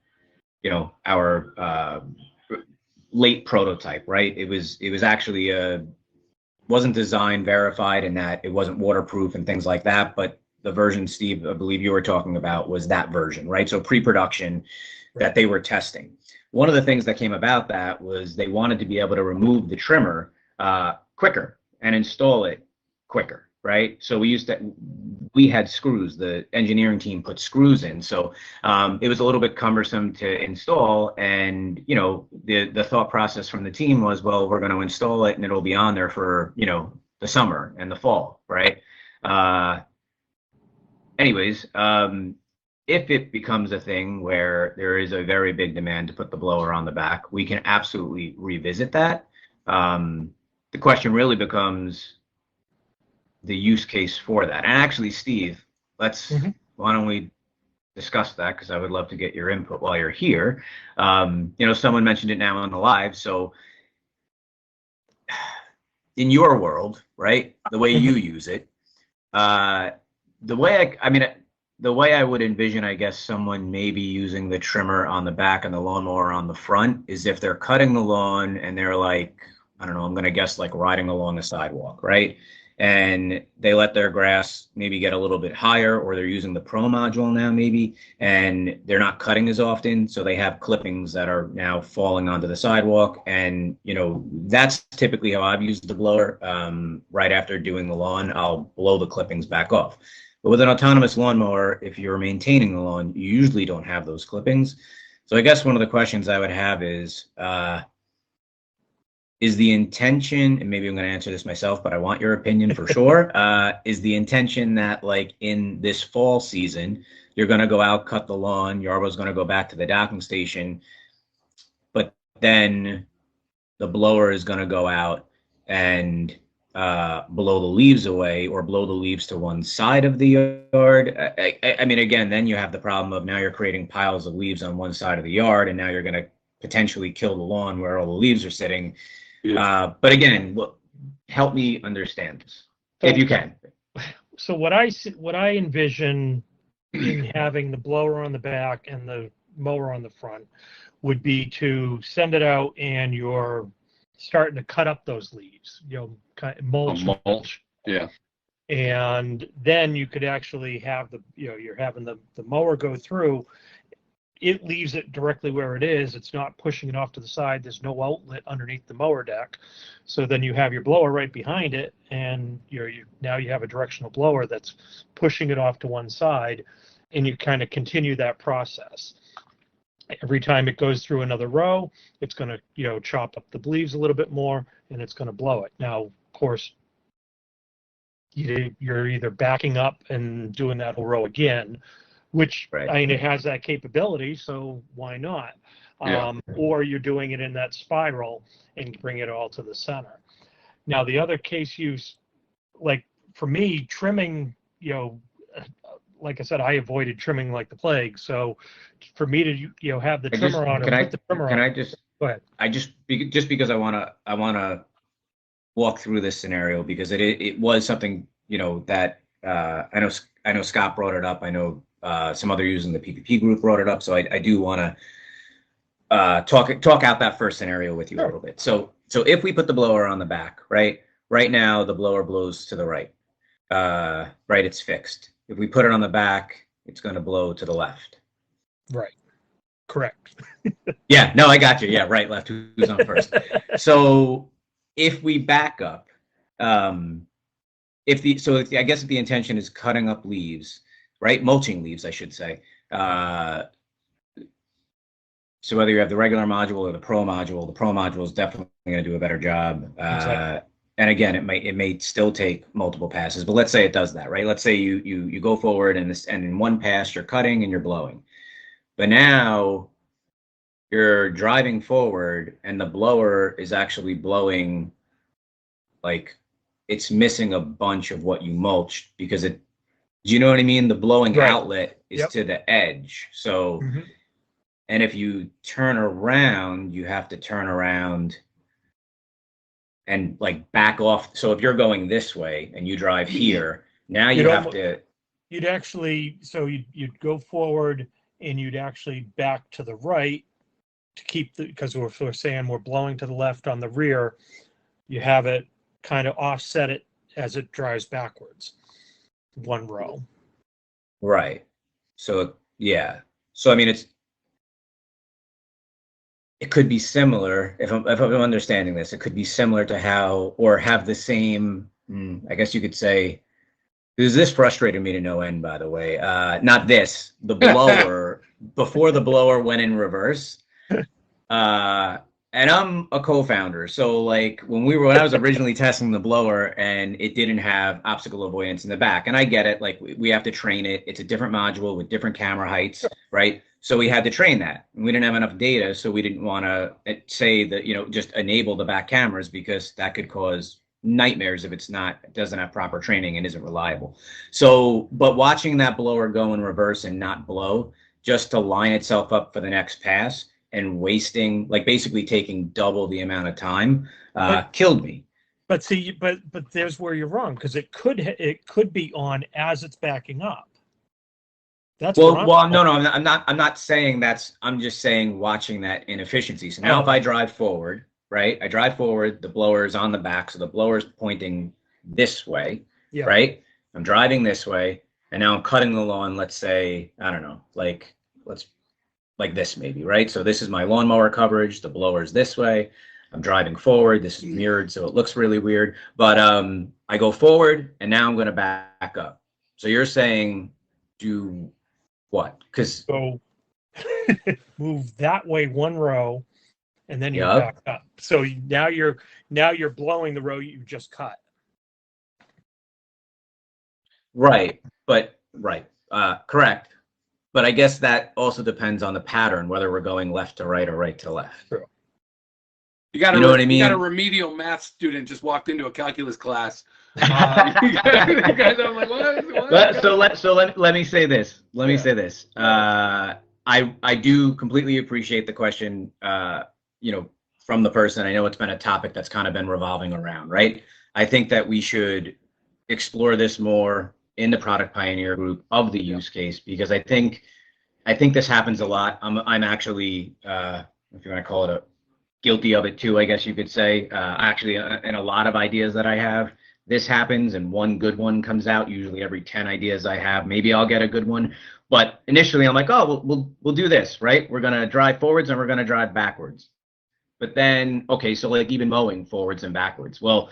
late prototype, right? It was actually wasn't design verified in that it wasn't waterproof and things like that, but the version, Steve, I believe you were talking about, was that version, right? So pre-production that they were testing. One of the things that came about that was they wanted to be able to remove the trimmer quicker and install it quicker, right? So we had screws. The engineering team put screws in, so it was a little bit cumbersome to install. And the thought process from the team was, well, we're going to install it and it'll be on there for the summer and the fall, right? Anyways, if it becomes a thing where there is a very big demand to put the blower on the back, we can absolutely revisit that. The question really becomes the use case for that. And actually, Steve, why don't we discuss that? Because I would love to get your input while you're here. Someone mentioned it now on the live. So in your world, right, the way you use it, the way I would envision, I guess, someone maybe using the trimmer on the back and the lawnmower on the front is if they're cutting the lawn and they're like, I don't know, I'm going to guess like riding along a sidewalk, right? And they let their grass maybe get a little bit higher, or they're using the Pro module now maybe, and they're not cutting as often. So they have clippings that are now falling onto the sidewalk. And, that's typically how I've used the blower. Right after doing the lawn, I'll blow the clippings back off. But with an autonomous lawnmower, if you're maintaining the lawn, you usually don't have those clippings. So I guess one of the questions I would have is the intention, and maybe I'm going to answer this myself, but I want your opinion for sure, is the intention that like in this fall season, you're going to go out, cut the lawn, Yarbo's going to go back to the docking station, but then the blower is going to go out and blow the leaves away, or blow the leaves to one side of the yard. I mean, again, then you have the problem of now you're creating piles of leaves on one side of the yard, and now you're going to potentially kill the lawn where all the leaves are sitting. Yeah. But again, help me understand this, if you can. So what I envision in having the blower on the back and the mower on the front would be to send it out and you're starting to cut up those leaves, kind of mulch. Yeah. And then you could actually have you're having the mower go through. It leaves it directly where it is. It's not pushing it off to the side. There's no outlet underneath the mower deck. So then you have your blower right behind it, and now you have a directional blower that's pushing it off to one side, and you kind of continue that process. Every time it goes through another row, it's going to chop up the leaves a little bit more, and it's going to blow it. Now, of course, you're either backing up and doing that whole row again, which right. I mean, it has that capability, so why not? Yeah. Or you're doing it in that spiral and bring it all to the center. Now, the other case use, like for me, trimming, like I said, I avoided trimming like the plague. So for me to have the trimmer on, go ahead. I just because I wanna walk through this scenario, because it was something that I know Scott brought it up. I know some other users in the PPP group brought it up. So I do want to talk out that first scenario with you a little bit. So if we put the blower on the back, right now the blower blows to the right, it's fixed. If we put it on the back, it's going to blow to the left. Right. Correct. Yeah, no, I got you. Yeah, right, left. Who's on first? So if we back up, I guess if the intention is cutting up leaves, right? Mulching leaves, I should say. So whether you have the regular module or the Pro module, the Pro module is definitely going to do a better job. Exactly. And again, it may still take multiple passes, but let's say it does that, right? Let's say you go forward and in one pass you're cutting and you're blowing, but now you're driving forward and the blower is actually blowing, like it's missing a bunch of what you mulched because it Do you know what I mean? The blowing Right. outlet is Yep. to the edge. So, and if you turn around, you have to turn around and like back off. So if you're going this way and you drive here, now you You'd have almo- to, You'd actually, so you'd go forward and you'd actually back to the right to keep the, because we're saying we're blowing to the left on the rear, you have it kind of offset it as it drives backwards, one row. right. So, yeah. So, I mean, it could be similar, if I'm understanding this, it could be similar to how, or have the same, I guess you could say, because this frustrated me to no end, by the way. Not this, the blower, before the blower went in reverse. And I'm a co-founder. So like when I was originally testing the blower and it didn't have obstacle avoidance in the back, and I get it, like we have to train it. It's a different module with different camera heights, right? So we had to train that. And we didn't have enough data, so we didn't want to say that, just enable the back cameras because that could cause nightmares if it doesn't have proper training and isn't reliable. So, but watching that blower go in reverse and not blow just to line itself up for the next pass and wasting, like basically taking double the amount of time, killed me. But see, but there's where you're wrong, because it could be on as it's backing up. That's well, no, I'm not saying that's. I'm just saying watching that inefficiency. So now if I drive forward, right? I drive forward, the blower is on the back, so the blower is pointing this way, right? I'm driving this way, and now I'm cutting the lawn. Let's say, I don't know, like this maybe, right? So this is my lawnmower coverage. The blower's this way. I'm driving forward. This is mirrored, so it looks really weird. But I go forward, and now I'm going to back up. So you're saying do what? Because so move that way one row, and then you back up. So now you're blowing the row you just cut. Right, but correct. But I guess that also depends on the pattern, whether we're going left to right or right to left. True. You got what I mean? You got a remedial math student just walked into a calculus class. You guys are like, what? So let me say this. Let me say this. I do completely appreciate the question. From the person. I know it's been a topic that's kind of been revolving around, right? I think that we should explore this more in the product pioneer group of the use case, because I think this happens a lot. I'm actually, if you want to call it guilty of it too, I guess you could say. Actually, in a lot of ideas that I have, this happens, and one good one comes out. Usually, every 10 ideas I have, maybe I'll get a good one. But initially, I'm like, oh, we'll do this, right? We're gonna drive forwards and we're gonna drive backwards. But then, okay, so like even mowing forwards and backwards. Well,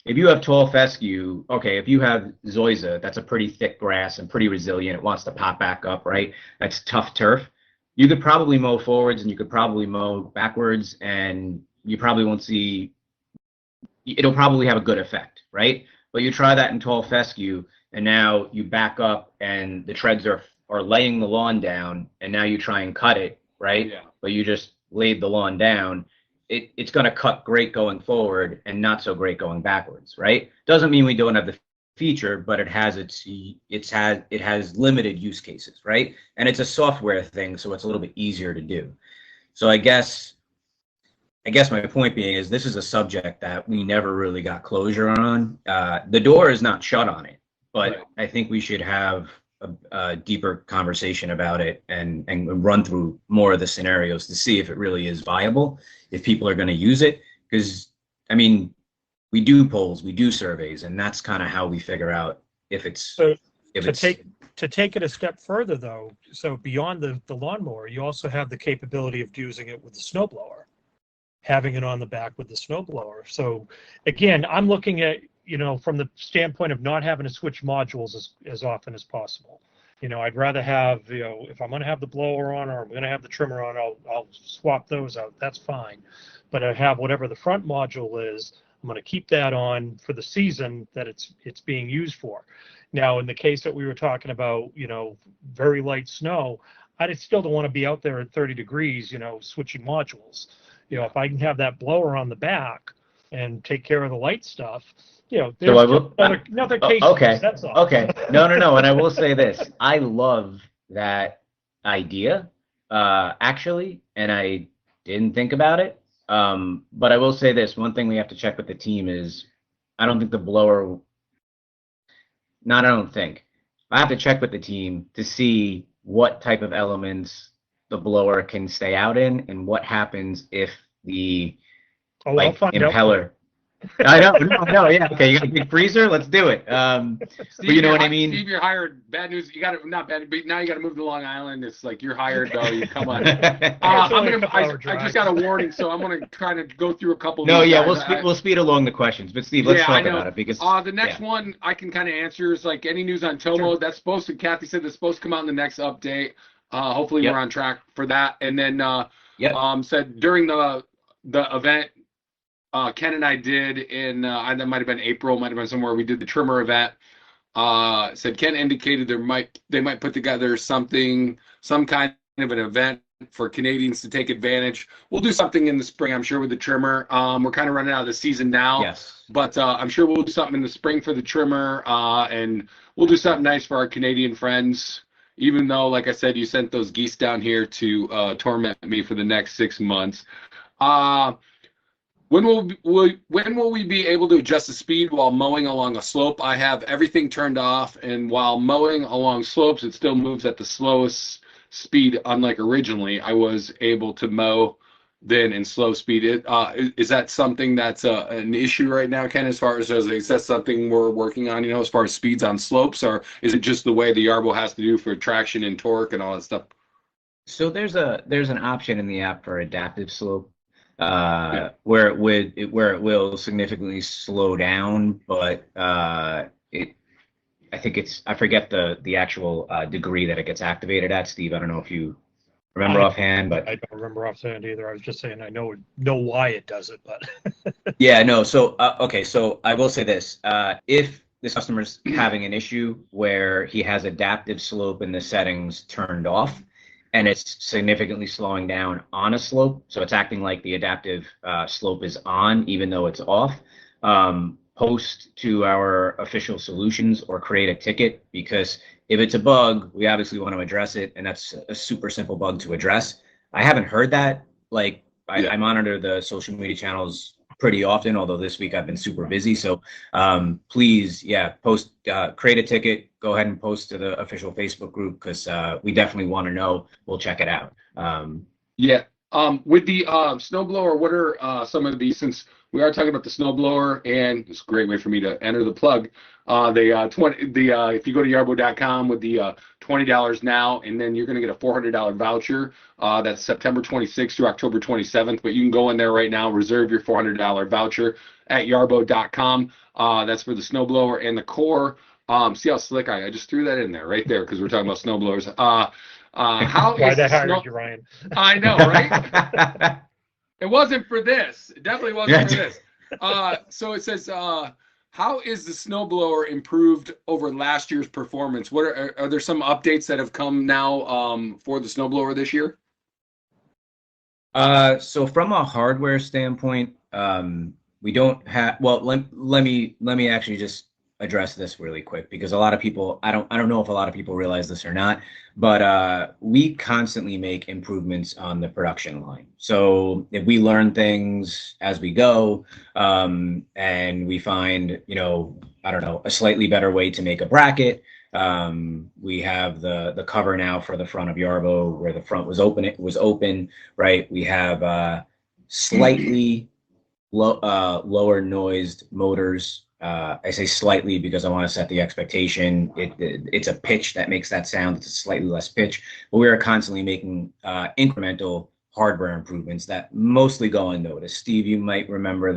if you have tall fescue, okay, if you have zoysia, that's a pretty thick grass and pretty resilient. It wants to pop back up, right? That's tough turf. You could probably mow forwards and you could probably mow backwards, and you probably won't see, it'll probably have a good effect, right? But you try that in tall fescue, and now you back up and the treads are laying the lawn down, and now you try and cut it, right? Yeah. But you just laid the lawn down. It's going to cut great going forward and not so great going backwards, right? Doesn't mean we don't have the feature, but it has limited use cases, right? And it's a software thing, so it's a little bit easier to do. So I guess my point being is this is a subject that we never really got closure on. The door is not shut on it, but right. I think we should have a deeper conversation about it and run through more of the scenarios to see if it really is viable, if people are going to use it. Because, I mean, we do polls, we do surveys, and that's kind of how we figure out if it's... To take it a step further, though, so beyond the lawnmower, you also have the capability of using it with the snowblower, having it on the back with the snowblower. So, again, I'm looking at, from the standpoint of not having to switch modules as often as possible. I'd rather have, if I'm going to have the blower on or I'm going to have the trimmer on, I'll swap those out. That's fine. But I have whatever the front module is, I'm going to keep that on for the season that it's being used for. Now, in the case that we were talking about, very light snow, I still don't want to be out there at 30 degrees, switching modules. If I can have that blower on the back and take care of the light stuff, there's So I will. another case. Okay. That's all. Okay. No. And I will say this: I love that idea, actually, and I didn't think about it. But I will say this: one thing we have to check with the team is, I don't think the blower. Not, I don't think. I have to check with the team to see what type of elements the blower can stay out in, and what happens if the I'll find impeller. I know, yeah. Okay, you got a big freezer? Let's do it. Steve, but you know what I mean? Steve, you're hired. Bad news. You got to, not bad, but now you got to move to Long Island. It's like you're hired, though. You come on. I just got a warning, so I'm gonna kind of go through a couple. No, of yeah, guys. we'll speed along the questions. But Steve, let's talk about it, because the next one I can kind of answer is like any news on Tomo. Sure. That's supposed to. Kathy said that's supposed to come out in the next update. Hopefully we're on track for that. And then said during the event. Ken and I did in that might have been April, might have been somewhere. We did the trimmer event. Said Ken indicated they might put together some kind of an event for Canadians to take advantage. We'll do something in the spring, I'm sure, with the trimmer. We're kind of running out of the season now. Yes. But I'm sure we'll do something in the spring for the trimmer, and we'll do something nice for our Canadian friends. Even though, like I said, you sent those geese down here to torment me for the next 6 months. When will we be able to adjust the speed while mowing along a slope? I have everything turned off, and while mowing along slopes, it still moves at the slowest speed. Unlike originally, I was able to mow then in slow speed. Is that something that's an issue right now, Ken? As far as is that something we're working on? As far as speeds on slopes, or is it just the way the Yarbo has to do for traction and torque and all that stuff? So there's an option in the app for adaptive slope. Where it will significantly slow down, but I think I forget the actual degree that it gets activated at. Steve, I don't know if you remember offhand, but I don't remember offhand either. I was just saying I know why it does it, but yeah, no. So okay, so I will say this: if this customer's having an issue where he has adaptive slope in the settings turned off, and it's significantly slowing down on a slope, so it's acting like the adaptive slope is on, even though it's off, post to our official solutions or create a ticket, because if it's a bug, we obviously want to address it, and that's a super simple bug to address. I haven't heard that. I monitor the social media channels pretty often, although this week I've been super busy. So please, post, create a ticket, go ahead and post to the official Facebook group, because we definitely want to know. We'll check it out. With the snowblower, what are some of these, since we are talking about the snowblower, and it's a great way for me to enter the plug. If you go to yarbo.com with the $20 now, and then you're going to get a $400 voucher. That's September 26th through October 27th. But you can go in there right now, reserve your $400 voucher at yarbo.com. That's for the snowblower and the core. See how slick I just threw that in there right there, because we're talking about snowblowers. Why they hired you, Ryan? I know, right? It wasn't for this. It definitely wasn't for this. So it says, how is the snowblower improved over last year's performance? What are there some updates that have come now for the snowblower this year? So from a hardware standpoint, we don't have. Well, let me actually just address this really quick, because a lot of people, I don't know if a lot of people realize this or not, but we constantly make improvements on the production line. So if we learn things as we go, and we find, I don't know, a slightly better way to make a bracket. We have the cover now for the front of Yarbo, where the front was open. It was open, right? We have slightly lower noised motors. I say slightly because I want to set the expectation. It's a pitch that makes that sound. It's a slightly less pitch, but we are constantly making incremental hardware improvements that mostly go unnoticed. Steve, you might remember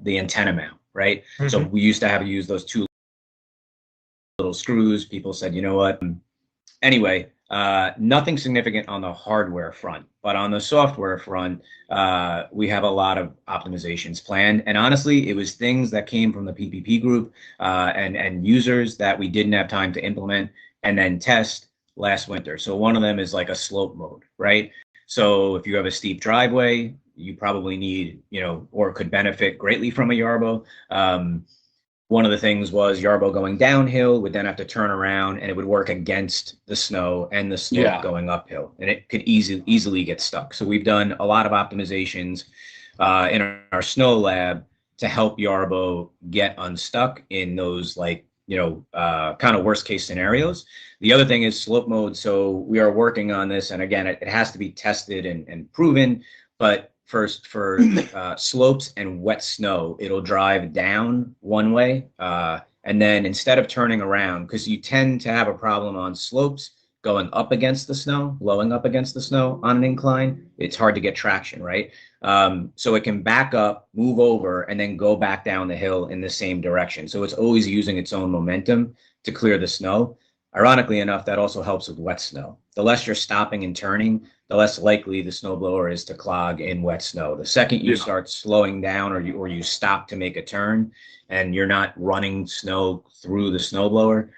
the antenna mount, right? Mm-hmm. So we used to have to use those two little screws. People said, you know what? Anyway, nothing significant on the hardware front, but on the software front, we have a lot of optimizations planned. And honestly, it was things that came from the PPP group and users that we didn't have time to implement and then test last winter. So one of them is like a slope mode, right? So if you have a steep driveway, you probably need, or could benefit greatly from a Yarbo. one of the things was Yarbo going downhill would then have to turn around, and it would work against the snow and the slope going uphill, and it could easily get stuck. So we've done a lot of optimizations in our snow lab to help Yarbo get unstuck in those, like, kind of worst case scenarios. The other thing is slope mode. So we are working on this, and again, it has to be tested and proven, but first for slopes and wet snow, it'll drive down one way, and then instead of turning around, because you tend to have a problem on slopes going up against the snow, blowing up against the snow on an incline, it's hard to get traction, right? So it can back up, move over, and then go back down the hill in the same direction. So it's always using its own momentum to clear the snow. Ironically enough, that also helps with wet snow. The less you're stopping and turning, the less likely the snowblower is to clog in wet snow. The second you start slowing down, or you stop to make a turn, and you're not running snow through the snowblower,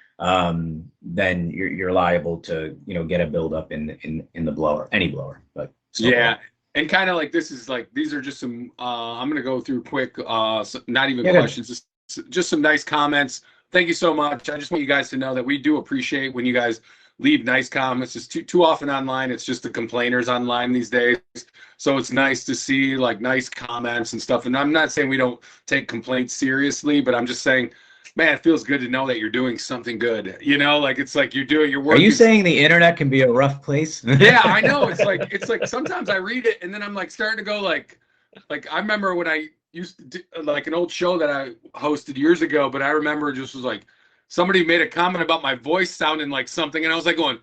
then you're liable to get a buildup in the blower, any blower, but yeah. And kind of like, this is like, these are just some I'm gonna go through quick, not even questions, just some nice comments. Thank you so much. I just want you guys to know that we do appreciate when you guys leave nice comments. It's too often online, it's just the complainers online these days. So it's nice to see like nice comments and stuff. And I'm not saying we don't take complaints seriously, but I'm just saying, man, it feels good to know that you're doing something good. Like, it's like you're doing your work. Are you saying the internet can be a rough place? Yeah, I know. It's like sometimes I read it and then I'm like starting to go like I remember when I used to do like an old show that I hosted years ago, but I remember just was like, somebody made a comment about my voice sounding like something, and I was like going,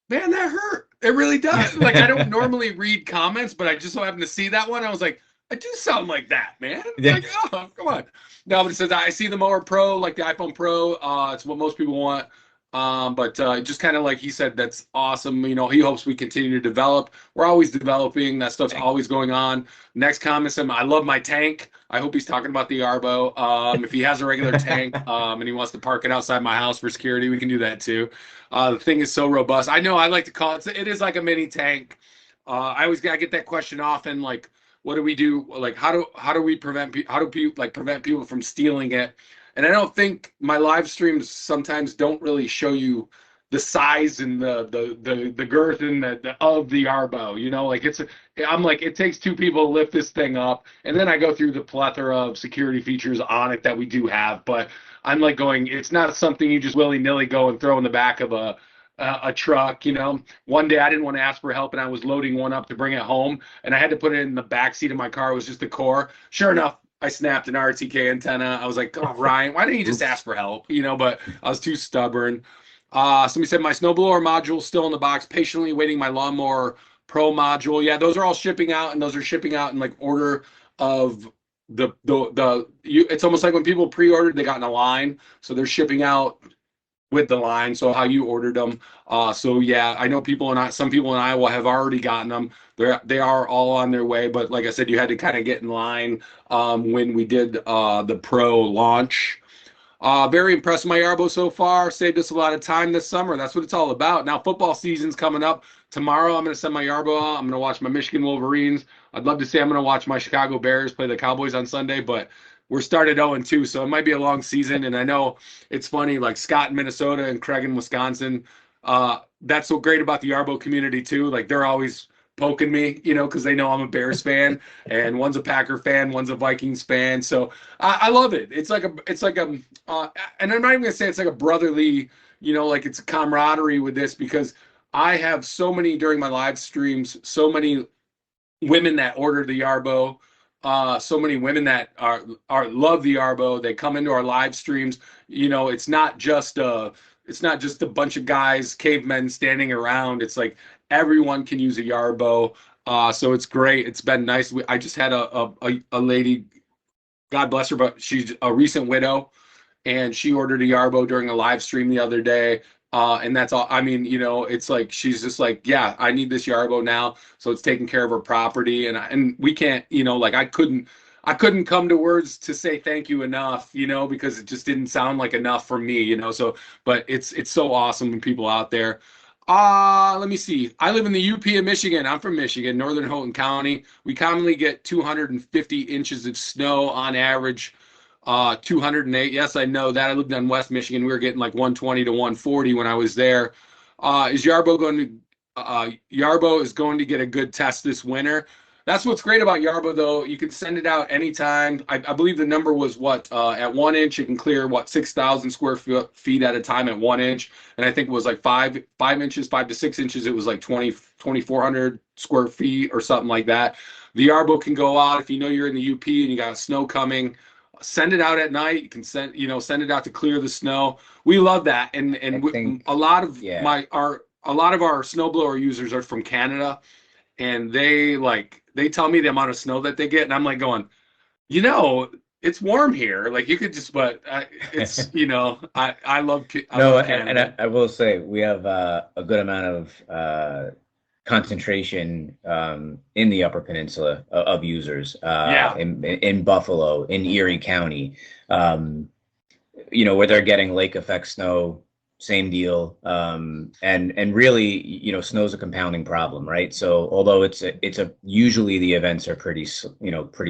man, that hurt. It really does. Like, I don't normally read comments, but I just so happened to see that one. I was like, I do sound like that, man. Like, oh, come on. No, but it says, I see the Mower Pro, like the iPhone Pro. It's what most people want. But just kind of like he said, that's awesome. He hopes we continue to develop. We're always developing. That stuff's always going on. Next comment said, I love my tank. I hope he's talking about the Yarbo. If he has a regular tank and he wants to park it outside my house for security, we can do that too. The thing is so robust. I know I like to call it is like a mini tank. I get that question often, like, what do we do? Like, how do we prevent people from stealing it? And I don't think my live streams sometimes don't really show you the size and the girth and of the Yarbo. Like, I'm like, it takes two people to lift this thing up, and then I go through the plethora of security features on it that we do have. But I'm like going, it's not something you just willy-nilly go and throw in the back of a truck. One day I didn't want to ask for help, and I was loading one up to bring it home, and I had to put it in the back seat of my car. It was just the core. Sure enough, I snapped an RTK antenna. I was like, oh, Ryan, why didn't you just ask for help? But I was too stubborn. Somebody said, my snowblower module still in the box, patiently waiting my Lawnmower Pro module. Yeah, those are all shipping out, and those are shipping out in like order of it's almost like when people pre-ordered, they got in a line, so they're shipping out with the line, so how you ordered them. So yeah, I know some people in Iowa have already gotten them. They are all on their way, but like I said, you had to kind of get in line when we did the Pro launch. Very impressed with my Yarbo so far. Saved us a lot of time this summer. That's what it's all about. Now football season's coming up. Tomorrow I'm going to send my Yarbo out. I'm going to watch my Michigan Wolverines. I'd love to say I'm going to watch my Chicago Bears play the Cowboys on Sunday, but we're started 0-2, so it might be a long season. And I know it's funny, like Scott in Minnesota and Craig in Wisconsin. That's so great about the Yarbo community too. Like, they're always poking me, because they know I'm a Bears fan, and one's a Packer fan, one's a Vikings fan. So I love it. It's like a, and I'm not even gonna say it's like a brotherly, like it's a camaraderie with this, because I have so many during my live streams, so many women that order the Yarbo. So many women that love the Yarbo. They come into our live streams. It's not just a bunch of guys, cavemen standing around. It's like everyone can use a Yarbo. So it's great. It's been nice. I just had a lady, God bless her, but she's a recent widow, and she ordered a Yarbo during a live stream the other day. And that's all. I mean, it's like she's just like, yeah, I need this Yarbo now, so it's taking care of her property, and we can't, like I couldn't come to words to say thank you enough, because it just didn't sound like enough for me, So, but it's so awesome when people out there. Let me see. I live in the UP of Michigan. I'm from Michigan, Northern Houghton County. We commonly get 250 inches of snow on average 208. Yes, I know that. I lived in West Michigan. We were getting like 120 to 140 when I was there. Is Yarbo going to? Yarbo is going to get a good test this winter. That's what's great about Yarbo, though. You can send it out anytime. I believe the number was what at 1 inch it can clear what 6,000 square feet at a time at 1 inch, and I think it was like 5 inches, 5 to 6 inches. It was like 2,400 square feet or something like that. The Yarbo can go out if you know you're in the UP and you got snow coming. Send it out at night. You can send it out to clear the snow. We love that, and a lot of a lot of our snowblower users are from Canada, and they tell me the amount of snow that they get, and I'm like going, it's warm here. Like you could just, but it's I love Canada. And I will say we have a good amount of concentration in the Upper Peninsula of users. In Buffalo, in Erie County, where they're getting lake effect snow. Same deal. And really, snow's a compounding problem, right? So although it's usually the events are pretty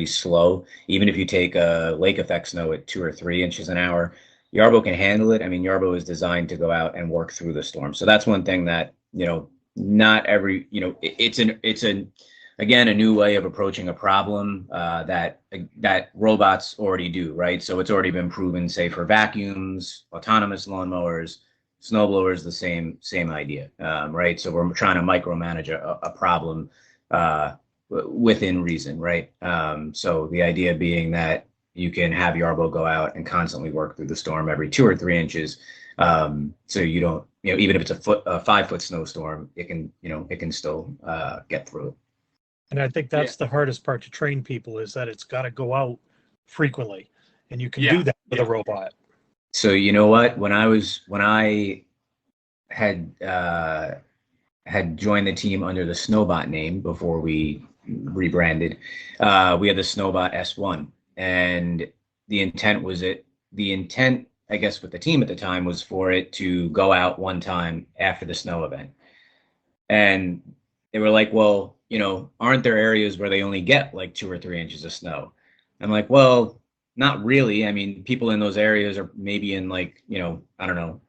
slow, even if you take a lake effect snow at 2 or 3 inches an hour, Yarbo can handle it. I mean, Yarbo is designed to go out and work through the storm. So that's one thing that, not every, it's again, a new way of approaching a problem that robots already do, right? So it's already been proven, say, for vacuums, autonomous lawnmowers, snowblowers, the same idea, right? So we're trying to micromanage a problem within reason, right? So the idea being that you can have Yarbo go out and constantly work through the storm every 2 or 3 inches, so you don't, even if it's a 5-foot snowstorm, it can still get through it. And I think that's the hardest part to train people, is that it's got to go out frequently, and you can do that with a robot. So you know what? When I had joined the team under the Snowbot name before we rebranded, we had the Snowbot S1, and the intent, I guess, with the team at the time was for it to go out one time after the snow event, and they were like, well, aren't there areas where they only get like 2 or 3 inches of snow? I'm like, well, not really. I mean, people in those areas are maybe in like, I don't know,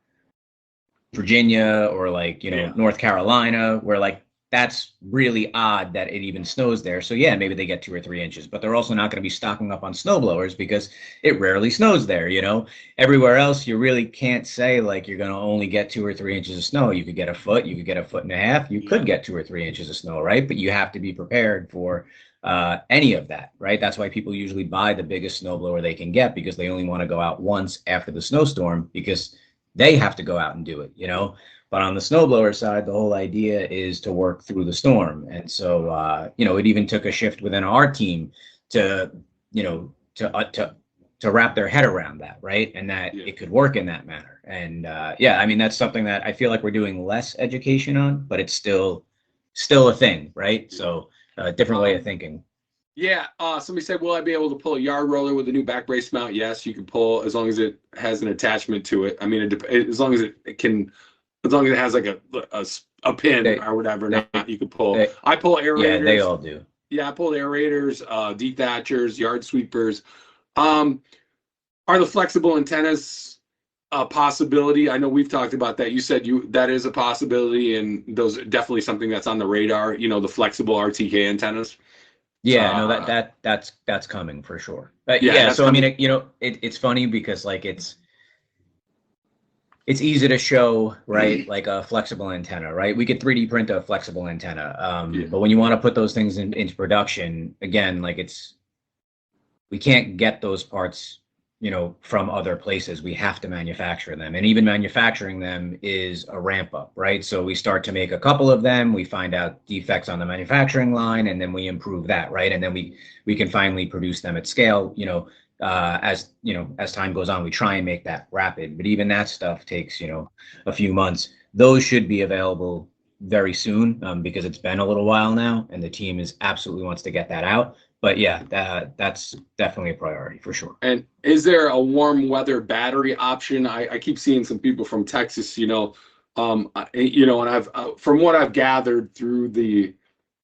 Virginia or like, North Carolina, where like that's really odd that it even snows there. So yeah, maybe they get 2 or 3 inches, but they're also not going to be stocking up on snowblowers because it rarely snows there. Everywhere else, you really can't say like you're going to only get 2 or 3 inches of snow. You could get a foot, you could get a foot and a half, you could get 2 or 3 inches of snow, right? But you have to be prepared for any of that, right? That's why people usually buy the biggest snowblower they can get, because they only want to go out once after the snowstorm because they have to go out and do it, But on the snowblower side, the whole idea is to work through the storm. And so, it even took a shift within our team to wrap their head around that, right? And that it could work in that manner. And I mean, that's something that I feel like we're doing less education on, but it's still a thing, right? So a different way of thinking. Yeah. Somebody said, will I be able to pull a yard roller with a new back brace mount? Yes, you can pull, as long as it has an attachment to it. I mean, as long as it can, as long as it has like a pin or whatever, you can pull. I pull aerators. Yeah, they all do. Yeah, I pull aerators, dethatchers, yard sweepers. Are the flexible antennas a possibility? I know we've talked about that. You said that is a possibility, and those are definitely something that's on the radar. The flexible RTK antennas. Yeah, no, that's coming for sure. So coming. I mean, it's funny because like it's easy to show, right? Like a flexible antenna, right? We could 3D print a flexible antenna, but when you want to put those things into production, again, like we can't get those parts, from other places. We have to manufacture them, and even manufacturing them is a ramp up, right? So we start to make a couple of them, we find out defects on the manufacturing line, and then we improve that, right? And then we can finally produce them at scale. As time goes on, we try and make that rapid, but even that stuff takes, a few months. Those should be available very soon, because it's been a little while now, and the team absolutely wants to get that out. But yeah, that's definitely a priority for sure. And is there a warm weather battery option? I keep seeing some people from Texas, and I've from what I've gathered through the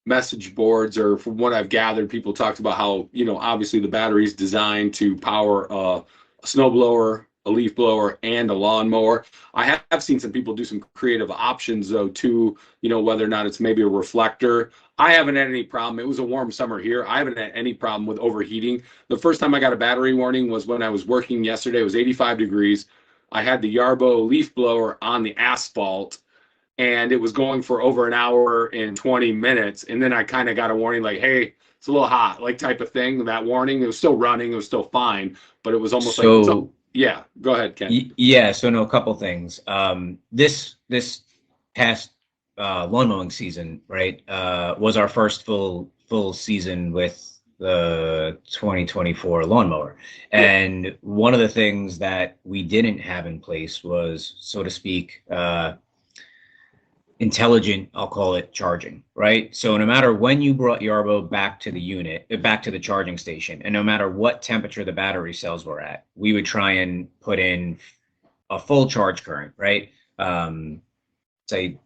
message boards, or from what I've gathered, people talked about how, obviously the battery is designed to power a snowblower, a leaf blower, and a lawnmower. I have seen some people do some creative options though too, whether or not it's maybe a reflector. I haven't had any problem. It was a warm summer here. I haven't had any problem with overheating. The first time I got a battery warning was when I was working yesterday. It was 85 degrees. I had the Yarbo leaf blower on the asphalt, and it was going for over an hour and 20 minutes. And then I kind of got a warning like, hey, it's a little hot, like type of thing. That warning, it was still running, it was still fine, but it was almost yeah, go ahead, Ken. Yeah, so no, a couple things. This past lawn mowing season, right, was our first full season with the 2024 lawnmower. And one of the things that we didn't have in place was, so to speak, intelligent, I'll call it, charging, right? So no matter when you brought Yarbo back to the unit, back to the charging station, and no matter what temperature the battery cells were at, we would try and put in a full charge current, right? Say,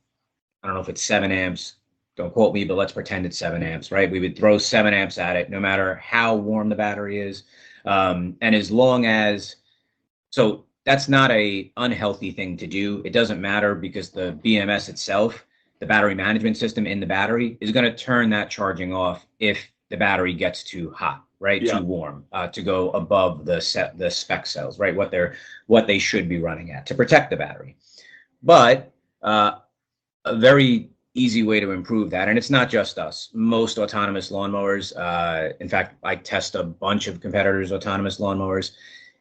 I don't know if it's 7 amps, don't quote me, but let's pretend it's 7 amps, right? We would throw 7 amps at it, no matter how warm the battery is. And as long as, so that's not a unhealthy thing to do. It doesn't matter, because the BMS itself, the battery management system in the battery, is going to turn that charging off if the battery gets too hot, right? Yeah. Too warm, to go above the spec cells, right? What they should be running at to protect the battery. But a very easy way to improve that, and it's not just us. Most autonomous lawnmowers, in fact, I test a bunch of competitors' autonomous lawnmowers.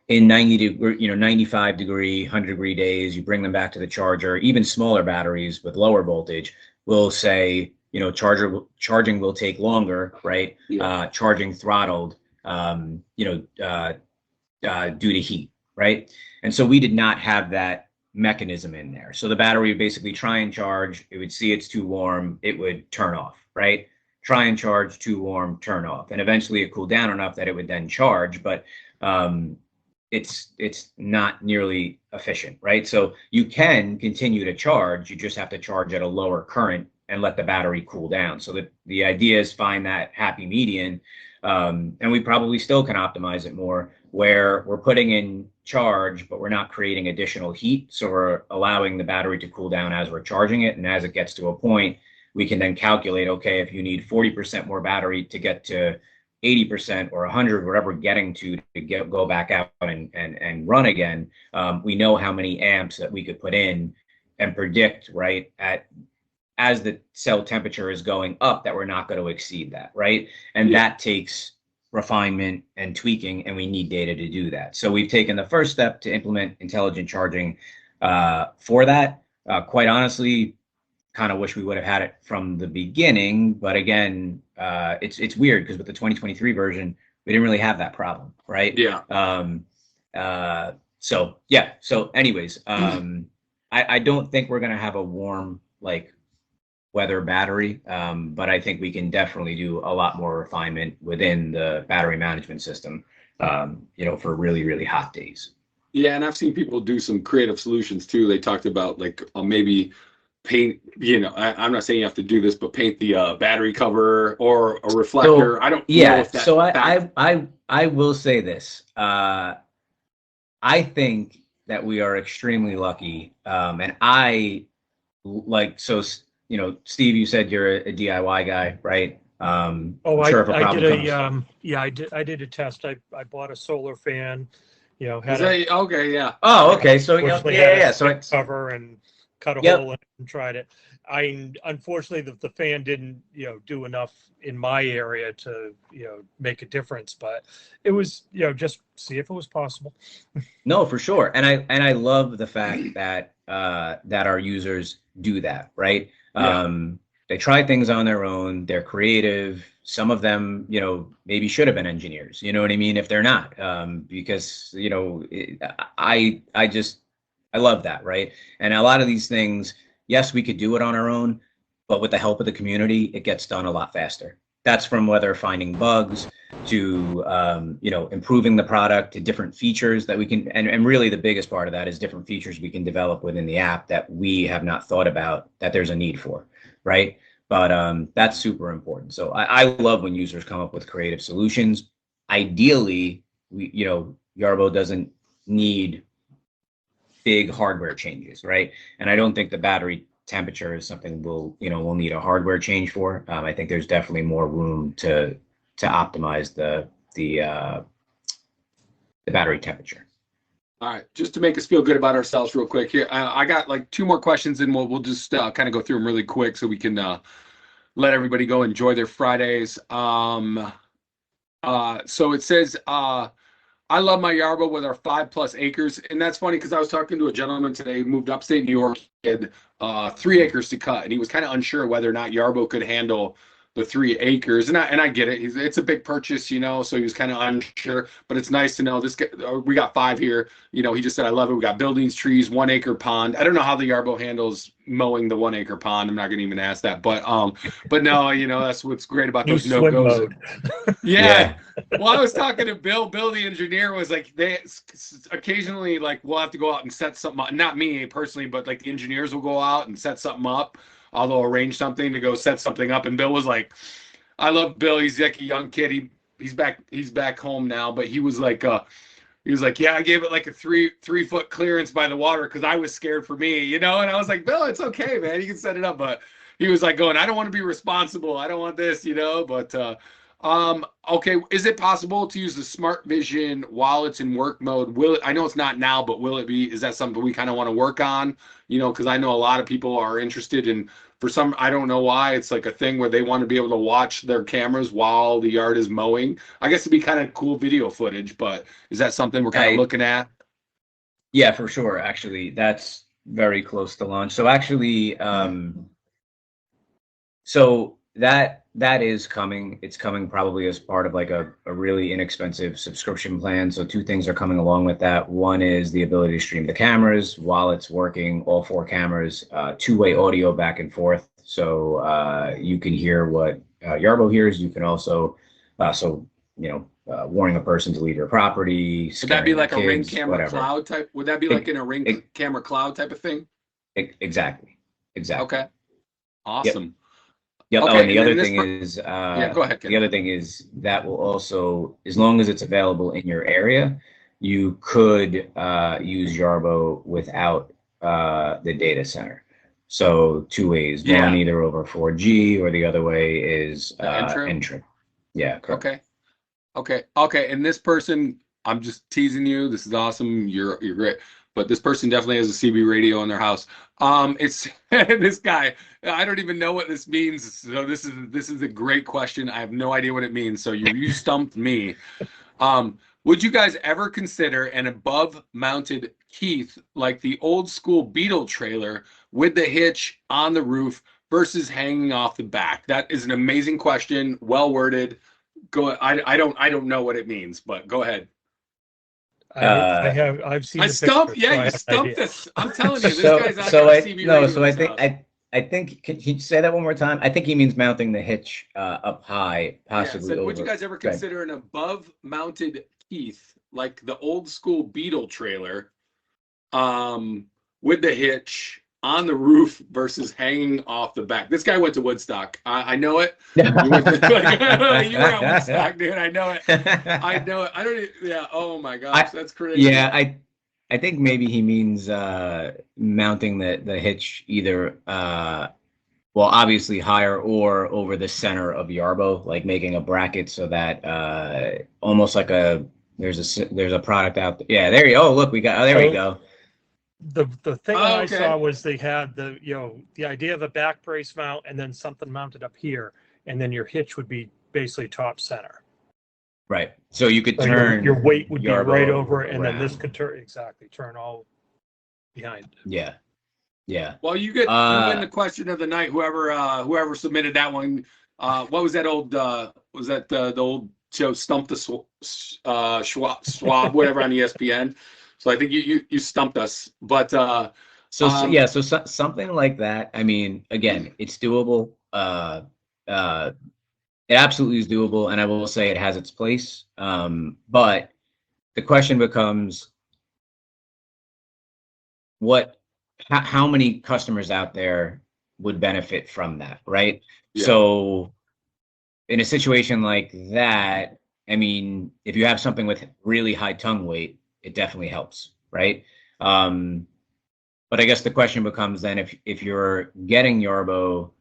In 95 degree, 100 degree days, you bring them back to the charger. Even smaller batteries with lower voltage will say, charging will take longer, right? Yeah. Charging throttled, due to heat, right? And so we did not have that mechanism in there. So the battery would basically try and charge. It would see it's too warm. It would turn off, right? Try and charge, too warm, turn off. And eventually it cooled down enough that it would then charge. But it's not nearly efficient, right? So you can continue to charge, you just have to charge at a lower current and let the battery cool down. So the idea is find that happy median, and we probably still can optimize it more, where we're putting in charge, but we're not creating additional heat. So we're allowing the battery to cool down as we're charging it, and as it gets to a point, we can then calculate, okay, if you need 40% more battery to get to 80% or 100, whatever getting to go back out and run again, we know how many amps that we could put in and predict, right, as the cell temperature is going up, that we're not going to exceed that, right? And that takes refinement and tweaking, and we need data to do that. So we've taken the first step to implement intelligent charging for that. Quite honestly, kind of wish we would have had it from the beginning, but again, it's weird, because with the 2023 version, we didn't really have that problem, right? Yeah. So anyways, I don't think we're gonna have a warm, like, weather battery, but I think we can definitely do a lot more refinement within the battery management system, for really, really hot days. Yeah, and I've seen people do some creative solutions too. They talked about like maybe paint, I'm not saying you have to do this, but paint the battery cover or a reflector. So, I don't know if that. So I will say this. I think that we are extremely lucky, and I like, so Steve, you said you're a DIY guy, right? I did a test. I bought a solar fan. Okay, yeah. Oh, okay. So yeah. So it's cover and cut a hole in it and tried it. Unfortunately, the fan didn't do enough in my area to make a difference, but it was just see if it was possible. No, for sure. And I love the fact that that our users do that, right? Yeah. They try things on their own. They're creative. Some of them, maybe should have been engineers. You know what I mean? If they're not, because I love that, right? And a lot of these things, yes, we could do it on our own, but with the help of the community, it gets done a lot faster. That's from whether finding bugs to improving the product, to different features that we can, and really the biggest part of that is different features we can develop within the app that we have not thought about that there's a need for, right? But that's super important. So I love when users come up with creative solutions. Ideally, Yarbo doesn't need big hardware changes, right? And I don't think the battery temperature is something we'll need a hardware change for. I think there's definitely more room to optimize the battery temperature. All right, just to make us feel good about ourselves real quick here, I got like 2 more questions, and we'll just kind of go through them really quick so we can let everybody go enjoy their Fridays. So it says, I love my Yarbo with our 5+ acres. And that's funny because I was talking to a gentleman today who moved upstate New York, had 3 acres to cut, and he was kind of unsure whether or not Yarbo could handle the 3 acres. And I get it. It's a big purchase, so he was kind of unsure, but it's nice to know this. We got 5 here. He just said, I love it. We got buildings, trees, 1 acre pond. I don't know how the Yarbo handles mowing the 1 acre pond. I'm not going to even ask that, but no, that's what's great about those no-goes. Yeah. Well, I was talking to Bill. Bill, the engineer, was like, they occasionally, like, we'll have to go out and set something up. Not me personally, but like the engineers will go out and set something up. They'll arrange something to go set something up. And Bill was like, I love Bill. He's like a young kid. He's back home now, but he was like, yeah, I gave it like a 3-foot clearance by the water because I was scared for me, And I was like, Bill, it's okay, man. You can set it up. But he was like going, I don't want to be responsible. I don't want this, But okay, is it possible to use the Smart Vision while it's in work mode? I know it's not now, but will it be? Is that something we kind of want to work on? Because I know a lot of people are interested in, for some, I don't know why, it's like a thing where they want to be able to watch their cameras while the yard is mowing. I guess it'd be kind of cool video footage, but is that something we're kind of looking at? Yeah, for sure. Actually, that's very close to launch. So actually, so that is coming. It's coming probably as part of like a really inexpensive subscription plan. So 2 things are coming along with that. One is the ability to stream the cameras while it's working, all 4 cameras, 2-way audio back and forth. So you can hear what Yarbo hears. You can also, warning a person to leave your property. Would that be like kids, a Ring camera whatever. cloud type? Would that be like in a Ring camera cloud type of thing? Exactly. Okay. Awesome. Yep. Okay, Oh, and the other thing is, yeah, go ahead, Ken. The other thing is that will also, as long as it's available in your area, you could use Yarbo without the data center. So 2 ways, one either over 4G, or the other way is Entrim. Yeah, correct. Okay. And this person, I'm just teasing you. This is awesome. You're great. But this person definitely has a CB radio in their house. It's this guy. I don't even know what this means. So this is a great question. I have no idea what it means. So you stumped me. Would you guys ever consider an above-mounted Keith like the old school Beetle trailer with the hitch on the roof versus hanging off the back? That is an amazing question. Well worded. Go. I don't know what it means, but go ahead. I've seen. I stumped. Yeah, you stumped us. I'm telling you, this guy's not got a CB radio. So I think. Can you say that one more time? I think he means mounting the hitch up high, possibly. Yeah, so over. would you guys ever consider an above-mounted Keith like the old school Beetle trailer, with the hitch on the roof versus hanging off the back? This guy went to Woodstock. I know it. You were at Woodstock, dude. I know it. I don't. Yeah. Oh my gosh, that's crazy. Yeah, I think maybe he means mounting the hitch either, obviously higher or over the center of Yarbo, like making a bracket so that almost like there's a product out there. Yeah, there you go. Oh, look, we go. The thing I saw was they had the idea of a back brace mount and then something mounted up here, and then your hitch would be basically top center. Right. So you could turn your weight would Yarbo be right over it, and around. then this could turn all behind. Yeah. Well, you win the question of the night. Whoever submitted that one. What was that old? Was that the old show Stump the Swab, whatever, on ESPN? So I think you stumped us, but so something like that. I mean, again, it's doable. It absolutely is doable, and I will say it has its place. But the question becomes, how many customers out there would benefit from that, right? Yeah. So in a situation like that, I mean, if you have something with really high tongue weight, it definitely helps, right? But I guess the question becomes then, if you're getting Yarbo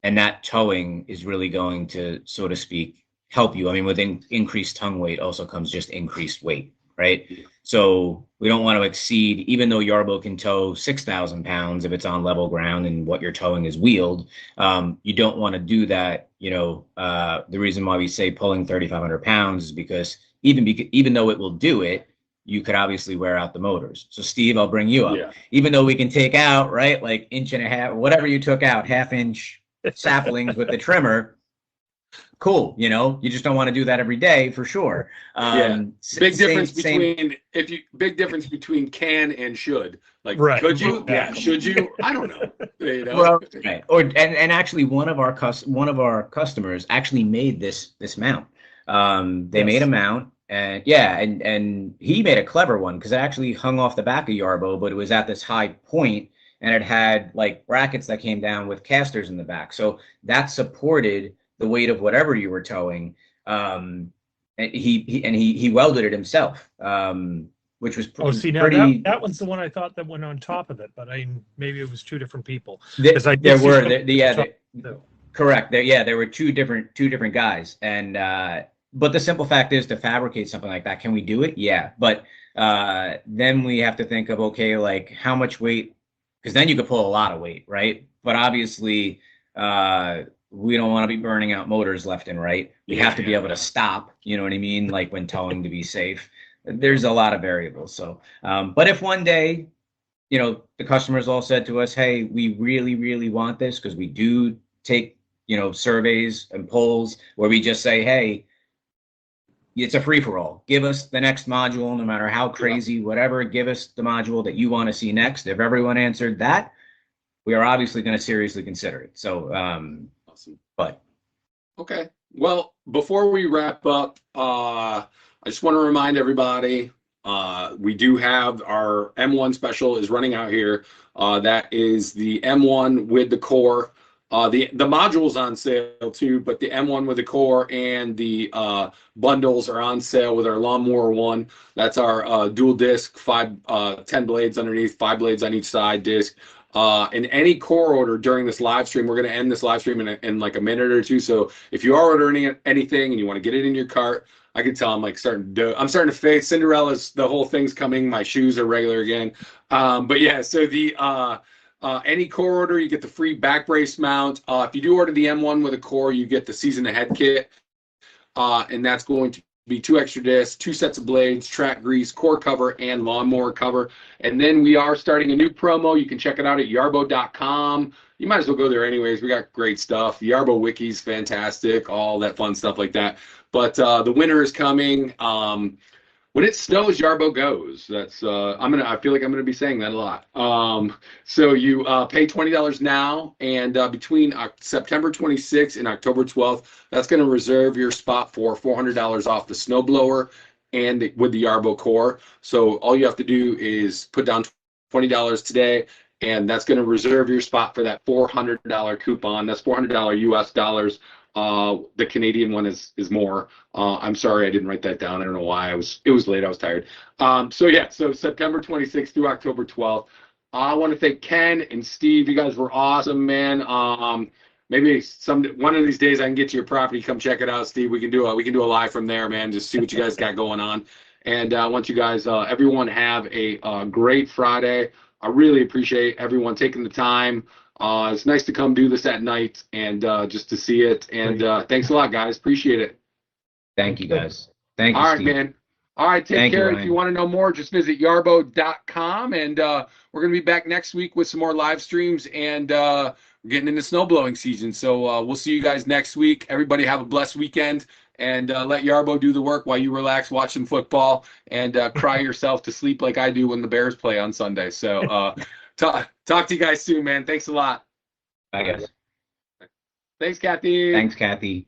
and that towing is really going to, so to speak, help you. I mean, with increased tongue weight also comes just increased weight, right? Yeah. So we don't want to exceed, even though Yarbo can tow 6,000 pounds if it's on level ground and what you're towing is wheeled, you don't want to do that. You know, the reason why we say pulling 3,500 pounds is because even though it will do it, you could obviously wear out the motors. So Steve, I'll bring you up. Yeah. Even though we can take out, right, like inch and a half, whatever you took out, half-inch saplings with the trimmer, cool. You know, you just don't want to do that every day for sure. Big difference between can and should. Like, Right. could you? Yeah. Should you? I don't know. You know? Well, right. And actually one of our customers actually made this mount. They made a mount, and and he made a clever one because it actually hung off the back of Yarbo, but it was at this high point, and it had like brackets that came down with casters in the back, so that supported the weight of whatever you were towing. And he welded it himself, which was see, now pretty. that one's the one I thought that went on top of it, but maybe it was two different people. Correct. There were two different guys, and but the simple fact is, to fabricate something like that, can we do it? Yeah, but then we have to think of, okay, like how much weight, because then you could pull a lot of weight, right? But obviously, we don't want to be burning out motors left and right. We have to be able to stop, you know what I mean? Like when towing, to be safe. There's a lot of variables. So, but if one day, you know, the customers all said to us, hey, we really, really want this, because we do take, you know, surveys and polls where we just say, hey, it's a free-for-all. Give us the next module, no matter how crazy, whatever, give us the module that you want to see next. If everyone answered that, we are obviously going to seriously consider it. So, awesome. But okay. Well, before we wrap up, I just want to remind everybody, we do have our M1 special is running out here. That is the M1 with the core. The module's on sale too, but the M1 with the core and the bundles are on sale with our Lawnmower 1. That's our dual disc, 10 blades underneath, 5 blades on each side disc. In any core order during this live stream, we're going to end this live stream in like a minute or two. So if you are ordering anything and you want to get it in your cart, I can tell I'm starting to fade. Cinderella's, the whole thing's coming. My shoes are regular again. But yeah, so the any core order, you get the free back brace mount. If you do order the M1 with a core, you get the season ahead kit, and that's going to be 2 extra discs, 2 sets of blades, track grease, core cover, and lawnmower cover. And then we are starting a new promo. You can check it out at yarbo.com. You might as well go there anyways. We got great stuff. The Yarbo Wiki's fantastic, all that fun stuff like that. But the winter is coming. When it snows, Yarbo goes. That's I feel like I'm gonna be saying that a lot. So you pay $20 now, and between September 26th and October 12th, that's gonna reserve your spot for $400 off the snowblower and with the Yarbo core. So all you have to do is put down $20 today, and that's gonna reserve your spot for that $400 coupon. That's $400 US dollars. The Canadian one is more. I'm sorry I didn't write that down. I don't know why. It was late. I was tired. So September 26th through October 12th. I want to thank Ken and Steve. You guys were awesome, man. Maybe one of these days I can get to your property. Come check it out, Steve. We can do a live from there, man. Just see what you guys got going on. And I want you guys, everyone, have a great Friday. I really appreciate everyone taking the time. It's nice to come do this at night and just to see it. And thanks a lot, guys. Appreciate it. Thank you, guys. Thank you, all right, Steve. man. All right, take care. If you want to know more, just visit yarbo.com. And we're going to be back next week with some more live streams. And we're getting into snowblowing season. So we'll see you guys next week. Everybody have a blessed weekend. And let Yarbo do the work while you relax watching football and cry yourself to sleep like I do when the Bears play on Sunday. So talk to you guys soon, man. Thanks a lot. Bye, guys. Thanks, Kathy. Thanks, Kathy.